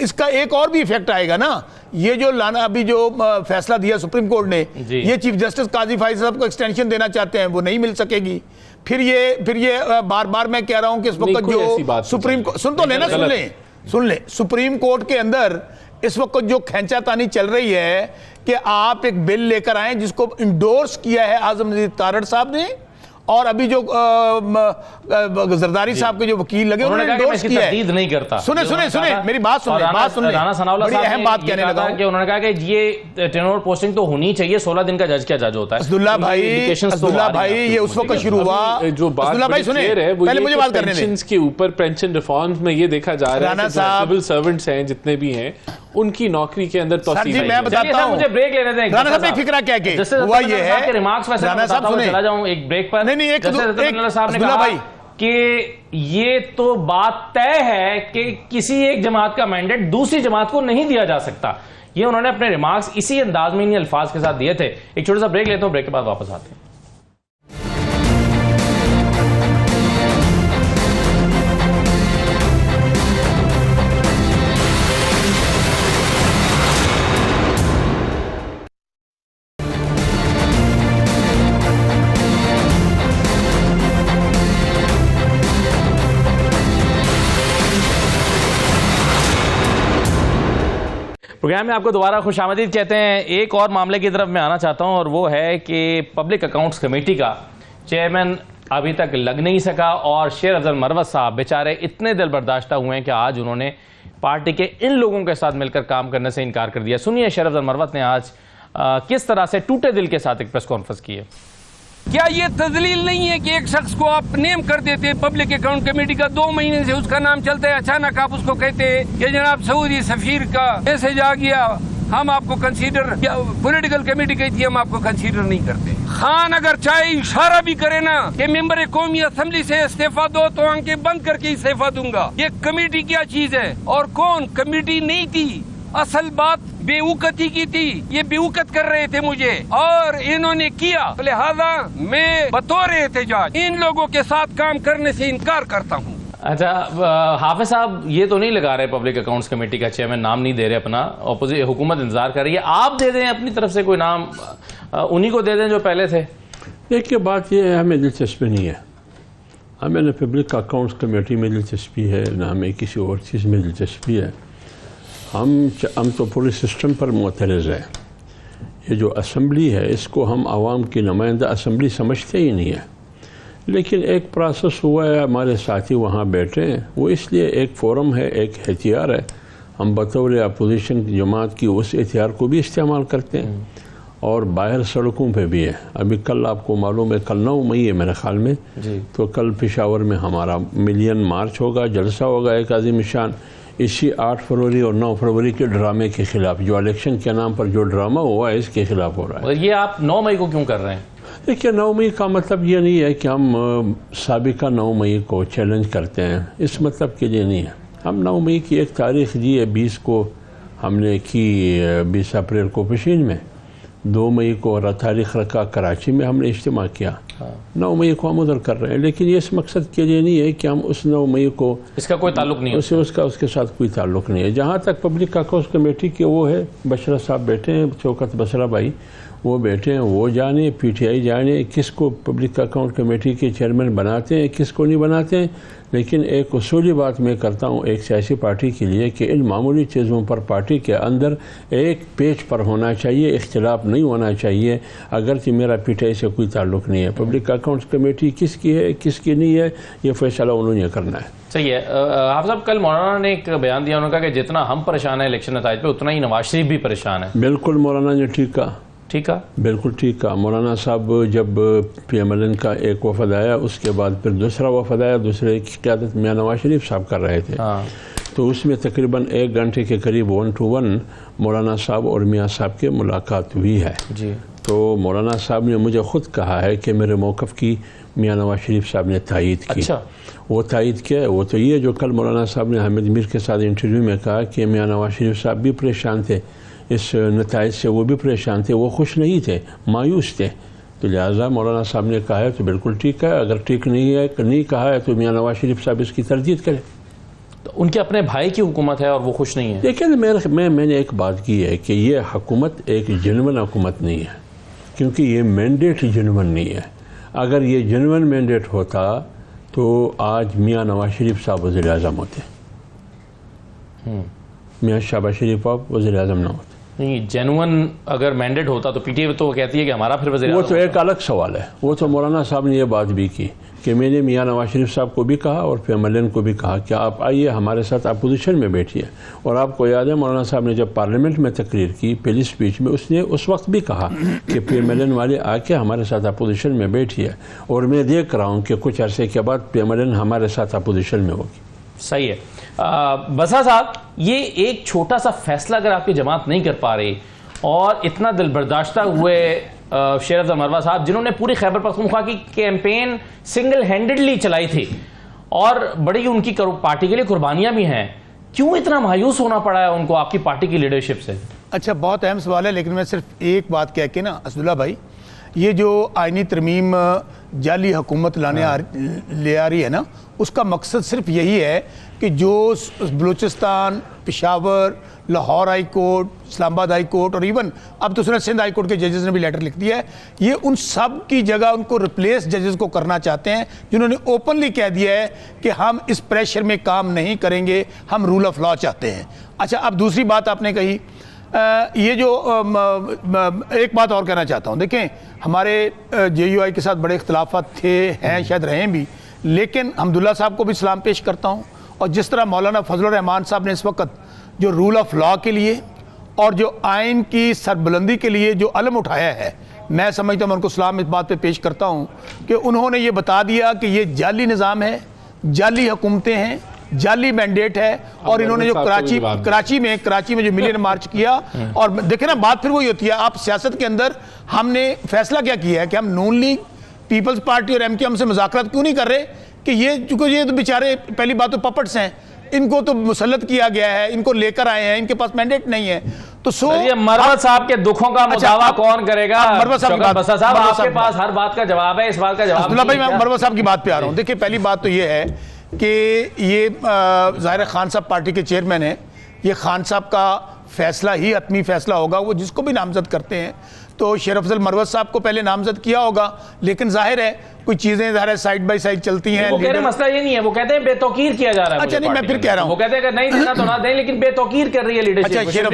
इसका एक और भी इफेक्ट आएगा ना, ये जो लाना अभी जो फैसला दिया सुप्रीम कोर्ट ने, ये चीफ जस्टिस काजी फाइज साहब को एक्सटेंशन देना चाहते हैं, वो नहीं मिल सकेगी। फिर ये बार बार मैं कह रहा हूं कि इस वक्त जो सुप्रीम कोर्ट, सुन तो लेना, सुन ले, सुप्रीम कोर्ट के अंदर इस वक्त जो खींचातानी चल रही है कि आप एक बिल लेकर आए जिसको इंडोर्स किया है आजम नजीर तारड़ साहब ने, और अभी जो जरदारी साहब के जो वकील लगे उन्होंने इंडोर्स किया है। नहीं करता। सुने मेरी बात सुन ले। राना सनाउल्लाह साहब अहम बात कहने लगा कि उन्होंने कहा कि ये टेनोर पोस्टिंग तो होनी चाहिए, 16 दिन का जज क्या जज होता है। अब्दुल्ला भाई ये उस वक्त शुरू हुआ। जो बात भाई सुने, पहले मुझे बात करने दें। के ऊपर पेंशन रिफॉर्म्स में ये देखा जा रहा है कि सिविल सर्वेंट्स हैं जितने भी हैं, उनकी नौकरी के अंदर तौसीफ है। मैं बताता हूं, मुझे ब्रेक लेने दें। राना साहब फिक्रा क्या हुआ ये है, रिमार्क्स में चला जाऊं एक ब्रेक पर। नहीं, एक साहब ने कहा कि ये तो बात तय है कि किसी एक जमात का मैंडेट दूसरी जमात को नहीं दिया जा सकता। ये उन्होंने अपने रिमार्क्स इसी अंदाज में, इन्हीं अल्फाज के साथ दिए थे। एक छोटा सा ब्रेक लेता हूं, ब्रेक के बाद वापस आते हैं। प्रोग्राम में आपको दोबारा खुशामदीद कहते हैं। एक और मामले की तरफ मैं आना चाहता हूं और वो है कि पब्लिक अकाउंट्स कमेटी का चेयरमैन अभी तक लग नहीं सका और शेर अफजल मरवत साहब बेचारे इतने दिल बर्दाश्ता हुए हैं कि आज उन्होंने पार्टी के इन लोगों के साथ मिलकर काम करने से इनकार कर दिया। सुनिए शेर अफजल मरवत ने आज किस तरह से टूटे दिल के साथ एक प्रेस कॉन्फ्रेंस की है। क्या ये तजलील नहीं है कि एक शख्स को आप नेम कर देते हैं पब्लिक अकाउंट कमेटी का, 2 महीने से उसका नाम चलता है, अचानक आप उसको कहते हैं कि जनाब सऊदी सफीर का मैसेज आ गया, हम आपको कंसीडर, पॉलिटिकल कमेटी कहती है हम आपको कंसीडर नहीं करते। खान अगर चाहे इशारा भी करे ना कि मेंबर कौमी असेंबली से इस्तीफा दो, तो आंखें बंद करके इस्तीफा दूंगा। ये कमेटी क्या चीज है और कौन कमेटी नहीं थी, असल बात बेवकूफी की थी, ये बेवकूफ कर रहे थे मुझे और इन्होंने किया, लिहाजा मैं बतौर एहतजाज इन लोगों के साथ काम करने से इनकार करता हूँ। अच्छा, हाफिज साहब ये तो नहीं लगा रहे पब्लिक अकाउंट्स कमेटी का चेयरमैन नाम नहीं दे रहे अपना, ऑपोजिट हुकूमत इंतजार कर रही है, आप दे दें अपनी तरफ से कोई नाम, उन्हीं को दे दें जो पहले थे? देखिए बात ये है, हमें दिलचस्पी नहीं है, हमें न पब्लिक अकाउंट्स कमेटी में दिलचस्पी है ना हमें किसी और चीज़ में दिलचस्पी है। हम तो पूरे सिस्टम पर मुतरज़ है। ये जो असम्बली है इसको हम आवाम की नुमाइंदा असम्बली समझते ही नहीं है, लेकिन एक प्रोसेस हुआ है, हमारे साथी वहाँ बैठे हैं, वो इसलिए एक फोरम है, एक हथियार है, हम बतौर अपोजिशन जमात की उस हथियार को भी इस्तेमाल करते हैं और बाहर सड़कों पे भी है। अभी कल आपको मालूम है, कल 9 मई है मेरे ख्याल में जी। तो कल पेशावर में हमारा मिलियन मार्च होगा, जलसा होगा एक अज़ीम शान, इसी 8 फरवरी और 9 फरवरी के ड्रामे के खिलाफ, जो इलेक्शन के नाम पर जो ड्रामा हुआ है इसके खिलाफ हो रहा है। और ये आप 9 मई को क्यों कर रहे हैं? देखिए 9 मई का मतलब ये नहीं है कि हम साबिका 9 मई को चैलेंज करते हैं, इस मतलब के लिए नहीं है। हम 9 मई की एक तारीख दी है, 20 को हमने की 20 अप्रैल को पेशीन में, 2 मई को तारीख रखा कराची में हमने इज्तिमा किया, 9 मई को हम उधर कर रहे हैं, लेकिन ये इस मकसद के लिए नहीं है कि हम उस 9 मई को, इसका कोई ताल्लुक नहीं है, उसके साथ कोई ताल्लुक नहीं है। जहाँ तक पब्लिक अकाउंट्स कमेटी के वो है, बशरा साहब बैठे हैं, शौकत बसरा भाई वो बैठे हैं, वो जाने, PTI जाने किसको पब्लिक अकाउंट कमेटी के चेयरमैन बनाते हैं, किसको नहीं बनाते हैं। लेकिन एक उसूली बात मैं करता हूँ एक सियासी पार्टी के लिए कि इन मामूली चीज़ों पर पार्टी के अंदर एक पेज पर होना चाहिए, इख्तिलाफ नहीं होना चाहिए। अगरचे मेरा PTI से कोई ताल्लुक़ नहीं है, पब्लिक अकाउंट्स कमेटी किसकी है किसकी नहीं है ये फैसला उन्होंने करना है। सही है। हाफिज साहब, कल मौलाना ने एक बयान दिया, उन्होंने कहा कि जितना हम परेशान है इलेक्शन नताइज पे उतना ही नवाज शरीफ भी परेशान है। बिल्कुल मौलाना ने ठीक कहा, ठीक है, बिल्कुल ठीक कहा। मौलाना साहब जब PMLN का एक वफद आया, उसके बाद फिर दूसरा वफद आया, दूसरे की क़यादत मियां नवाज शरीफ साहब कर रहे थे, तो उसमें तकरीबन 1 घंटे के करीब 1 to 1 मौलाना साहब और मियां साहब की मुलाकात हुई है जी। तो मौलाना साहब ने मुझे ख़ुद कहा है कि मेरे मौक़िफ़ की मियां नवाज शरीफ साहब ने तायीद की। अच्छा, वो तायीद क्या है? वो तो ये जो कल मौलाना साहब ने हामिद मीर के साथ इंटरव्यू में कहा कि मियां नवाज शरीफ साहब भी परेशान थे, इस नताइज से वो भी परेशान थे, वो खुश नहीं थे, मायूस थे। तो लिहाजा मौलाना साहब ने कहा है तो बिल्कुल ठीक है, अगर ठीक नहीं कहा है तो मियां नवाज शरीफ साहब इसकी तरदीद करें। तो उनके अपने भाई की हुकूमत है और वो खुश नहीं है। देखिए मैंने एक बात की है कि ये हुकूमत एक जेन्युइन हुकूमत नहीं है, क्योंकि ये मैंडेट जेन्युइन नहीं है। अगर ये जेन्युइन मैंडेट होता तो आज मियां नवाज शरीफ साहब वज़ीर आज़म होते, मियां शहबाज शरीफ आप वज़ीर आज़म ना होते। नहीं, जेन्युइन अगर मैंडेट होता तो PTI तो कहती है कि हमारा फिर वज़ीर आज़म, वो तो एक अलग सवाल है। वो तो मौलाना साहब ने ये बात भी की कि मैंने मियां नवाज शरीफ साहब को भी कहा और PMLN को भी कहा कि आप आइए हमारे साथ अपोजिशन में बैठिए। और आपको याद है मौलाना साहब ने जब पार्लियामेंट में तकरीर की पहली स्पीच में, उसने उस वक्त भी कहा कि PMLN वाले आके हमारे साथ अपोजिशन में बैठिए, और मैं देख रहा हूँ कि कुछ अरसे के बाद PMLN हमारे साथ अपोजिशन में होगी। सही है। बसरा साहब, ये एक छोटा सा फैसला अगर आपकी जमात नहीं कर पा रही, और इतना दिल बर्दाश्ता हुए शेर अफजल मरवा साहब जिन्होंने पूरी खैबर पख्तूनख्वा की कैंपेन सिंगल हैंडेडली चलाई थी और बड़ी उनकी पार्टी के लिए कुर्बानियां भी हैं, क्यों इतना मायूस होना पड़ा है उनको आपकी पार्टी की लीडरशिप से? अच्छा, बहुत अहम सवाल है, लेकिन मैं सिर्फ एक बात कह के ना असदुल्ला भाई, ये जो आईनी तरमीम जाली हुकूमत ले आ रही है ना, उसका मकसद सिर्फ यही है कि जो Balochistan, Peshawar, Lahore high court, Islamabad high court और इवन अब तो सुना सिंध हाई कोर्ट के जजेस ने भी लेटर लिख दिया है, ये उन सब की जगह उनको रिप्लेस जजेस को करना चाहते हैं, जिन्होंने ओपनली कह दिया है कि हम इस प्रेशर में काम नहीं करेंगे, हम रूल ऑफ लॉ चाहते हैं। अच्छा, अब दूसरी बात आपने कही, ये जो एक बात और कहना चाहता हूँ, देखें हमारे JUI के साथ बड़े इख्तलाफात थे, हैं, शायद रहें भी, लेकिन हम्दुल्ला साहब को भी सलाम पेश करता हूँ। और जिस तरह मौलाना फजलुर रहमान साहब ने इस वक्त जो रूल ऑफ लॉ के लिए और जो आइन की सरबुलंदी के लिए जो अलम उठाया है, मैं समझता हूँ, मैं उनको सलाम इस बात पे पेश करता हूँ कि उन्होंने ये बता दिया कि ये जाली निज़ाम है, जाली हुकूमतें हैं, जाली मैंडेट है। और इन्होंने जो कराची में जो मिलियन मार्च किया, और देखें ना बात फिर वही होती है, आप सियासत के अंदर हमने फैसला क्या किया है कि हम नून लीग, पीपल्स पार्टी और MQM से मुज़ाकरात क्यों नहीं कर रहे कि ये तो बेचारे पहली बात तो पपट्स हैं, इनको तो मुसल्लत किया गया है, इनको लेकर आए हैं, इनके पास मैंडेट नहीं है। तो मरवत साहब के दुखों का मुदावा कौन करेगा? मरवत साहब आपके पास हर बात का जवाब है, इस बात का जवाब अब्दुल्ला भाई, मैं मरवत साहब की बात पे आ रहा हूँ। देखिए, पहली बात तो ये है कि ये ज़ाहिर खान साहब पार्टी के चेयरमैन हैं, ये खान साहब का फैसला ही हतमी फैसला होगा, वो जिसको भी नामजद करते हैं। तो शेर अफजल मरवत साहब को पहले नामजद किया होगा, लेकिन जाहिर है कुछ चीज़ें ज़ाहिर है साइड बाय साइड चलती हैं। वो कह रहे मसला ये नहीं है, वो कहते हैं बेतौकीर किया जा रहा है। अच्छा नहीं, मैं फिर कह रहा हूँ, वो कहते हैं कि नहीं देना तो ना दें, लेकिन बेतौकीर कर रही है लीडरशिप। अच्छा, शेर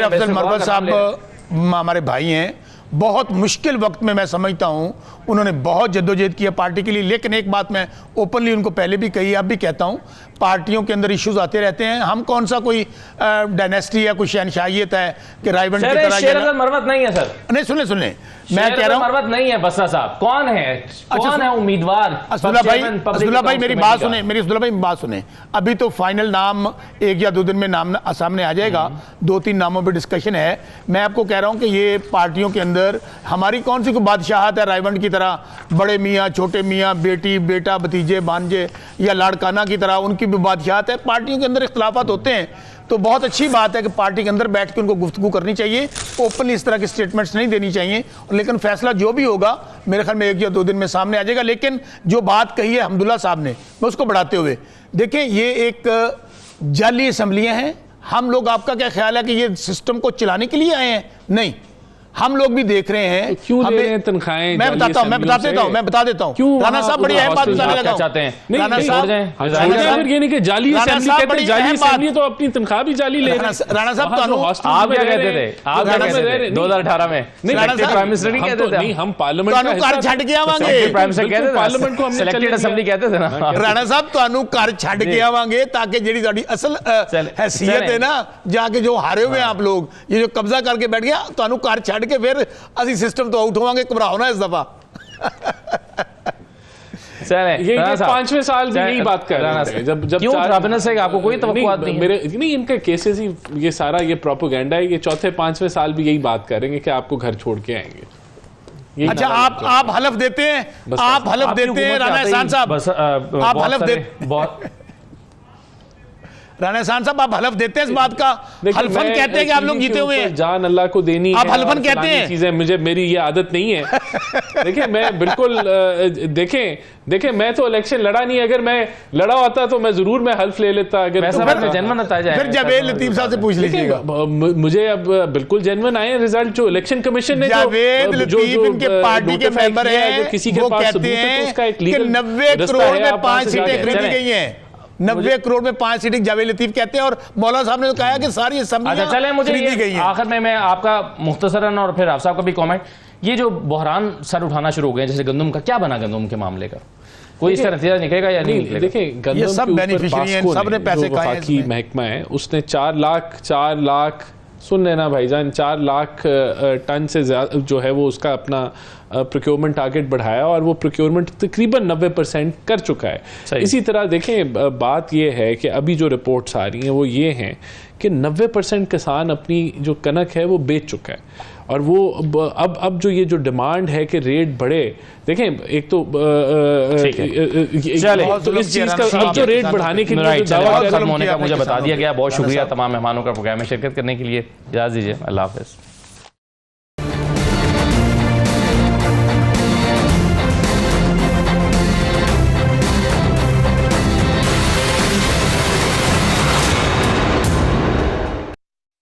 अफजल मरवत साहब हमारे भाई हैं, बहुत मुश्किल वक्त में मैं समझता हूं उन्होंने बहुत जद्दोजहद किया पार्टी के लिए। लेकिन एक बात मैं ओपनली उनको पहले भी कही, अब भी कहता हूं, पार्टियों के अंदर इश्यूज आते रहते हैं। हम कौन सा कोई डायनेस्टी या कोई शहनशाहियत है कि रायवंश की तरह। शेर अफजल मरवत नहीं है सर, नहीं सुने मैं कह रहा हूं मरवत नहीं है। बसरा साहब कौन है, कौन है उम्मीदवार? असदुल्ला भाई मेरी बात सुने, अभी तो फाइनल नाम 1 या 2 दिन में नाम सामने आ जाएगा, 2-3 नामों पे डिस्कशन है। मैं आपको कह रहा हूं कि ये पार्टियों के अंदर हमारी कौन सी कोई बादशाहत है रायवंश की तरह, बड़े मियाँ छोटे मियाँ, बेटी बेटा भतीजे भांजे या लाड़काना की तरह उनकी भी बादशाहत है। पार्टियों के अंदर इख्तलाफात होते हैं, तो बहुत अच्छी बात है कि पार्टी के अंदर बैठ के उनको गुफ्तगू करनी चाहिए, ओपनली इस तरह के स्टेटमेंट्स नहीं देनी चाहिए। लेकिन फैसला जो भी होगा मेरे ख्याल में 1 या 2 दिन में सामने आ जाएगा। लेकिन जो बात कही है हमदुल्ला साहब ने, मैं उसको बढ़ाते हुए देखें, ये एक जाली असम्बलियाँ हैं। हम लोग, आपका क्या ख्याल है कि ये सिस्टम को चलाने के लिए आए हैं? नहीं, हम लोग भी देख रहे हैं क्यों ले रहे हैं तनख्वाहें। मैं बता देता हूँ राणा साहब बड़ी अहम बात बताने लगा चाहते हैं। राणा साहब ये नहीं कि जाली असेंबली कहते हैं, जाली असेंबली तो अपनी तनख्वाह भी जाली ले रहे हैं। राणा साहब आप क्या कहते थे, आप क्या कहते थे 2018 में? प्राइम मिनिस्टर नहीं कहते थे? नहीं, हम पार्लियामेंट कार छड़ के आवांगे, प्राइम मिनिस्टर कहते थे, पार्लियामेंट को हमने सिलेक्टेड असेंबली कहते थे ना। राणा साहब ਤੁਹਾਨੂੰ ਕਾਰ ਛੱਡ ਕੇ ਆਵਾਂਗੇ ताकि ਜਿਹੜੀ ਤੁਹਾਡੀ ਅਸਲ हैसियत है ना, जाके जो हारे हुए हैं आप लोग, ये जो कब्जा करके बैठ गया, ਤੁਹਾਨੂੰ ਕਾਰ ਛੱਡ के फिर ਅਸੀਂ सिस्टम तो आउट होवांगे, घबराओ ना इस दफा। ये 5वें साल भी यही बात कर रहे हैं। जब आपको कोई तवक्कुआत नहीं मेरे नहीं, इनका केसेस ही ये सारा ये प्रोपेगेंडा है। ये 4थे-5वें साल भी यही बात करेंगे कि आपको घर छोड़ के आएंगे। अच्छा, आप हलफ देते हैं, आप हलफ देते हैं राणा एहसान साहब, आप हलफ देते राणा एहसान साहब, आप हलफ देते हैं इस बात का? हल्फन कहते हैं कि आप लोग जीते हुए हैं, जान अल्लाह को देनी आप हल्फन कहते हैं। चीजें मुझे, मेरी ये आदत नहीं है। देखिए मैं बिल्कुल देखें मैं तो इलेक्शन लड़ा नहीं। अगर मैं लड़ा होता तो मैं जरूर मैं हल्फ ले लेता। अगर फिर जावेद लतीफ साहब से पूछ लीजिएगा। मुझे अब बिल्कुल जेन्युइन आए रिजल्ट जो इलेक्शन कमिशन ने, जावेद लतीफ इनके पार्टी के मेंबर हैं, जो किसी के पास सबूत है तो उसका एक लीगल 90 करोड़ में 5 सीटें खरीदी गई हैं। 90 करोड़ में 5 सीटें जावेद लतीफ कहते हैं, और मौलाना साहब ने तो कहा कि सारी असेंबलियां खरीदी गई हैं। आखिर में मैं आपका मुख्तसरन और फिर आप साहब का भी कमेंट, ये जो बहरान सर उठाना शुरू हो गए जैसे गंदम का, क्या बना गंदम के मामले का? कोई इसका नतीजा निकलेगा या नहीं निकलेगा? देखिए, गंदम सब बेनिफिशियरी हैं, सब ने पैसे खाए हैं। वफाकी महकमा है, उसने 4 लाख सुन लेना भाईजान, 4 लाख टन से ज्यादा जो है वो उसका अपना प्रोक्योरमेंट टारगेट बढ़ाया, और वो प्रोक्योरमेंट तकरीबन 90% कर चुका है। इसी तरह देखें, बात ये है कि अभी जो रिपोर्ट्स आ रही हैं वो ये हैं कि 90% किसान अपनी जो कनक है वो बेच चुका है। और वो अब जो ये जो डिमांड है कि रेट बढ़े, देखें एक तो इस चीज का अब जो रेट बढ़ाने के लिए दावा होने का मुझे बता दिया गया। बहुत शुक्रिया तमाम मेहमानों का प्रोग्राम में शिरकत करने के लिए। इजाज़त दीजिए, अल्लाह हाफ़िज़।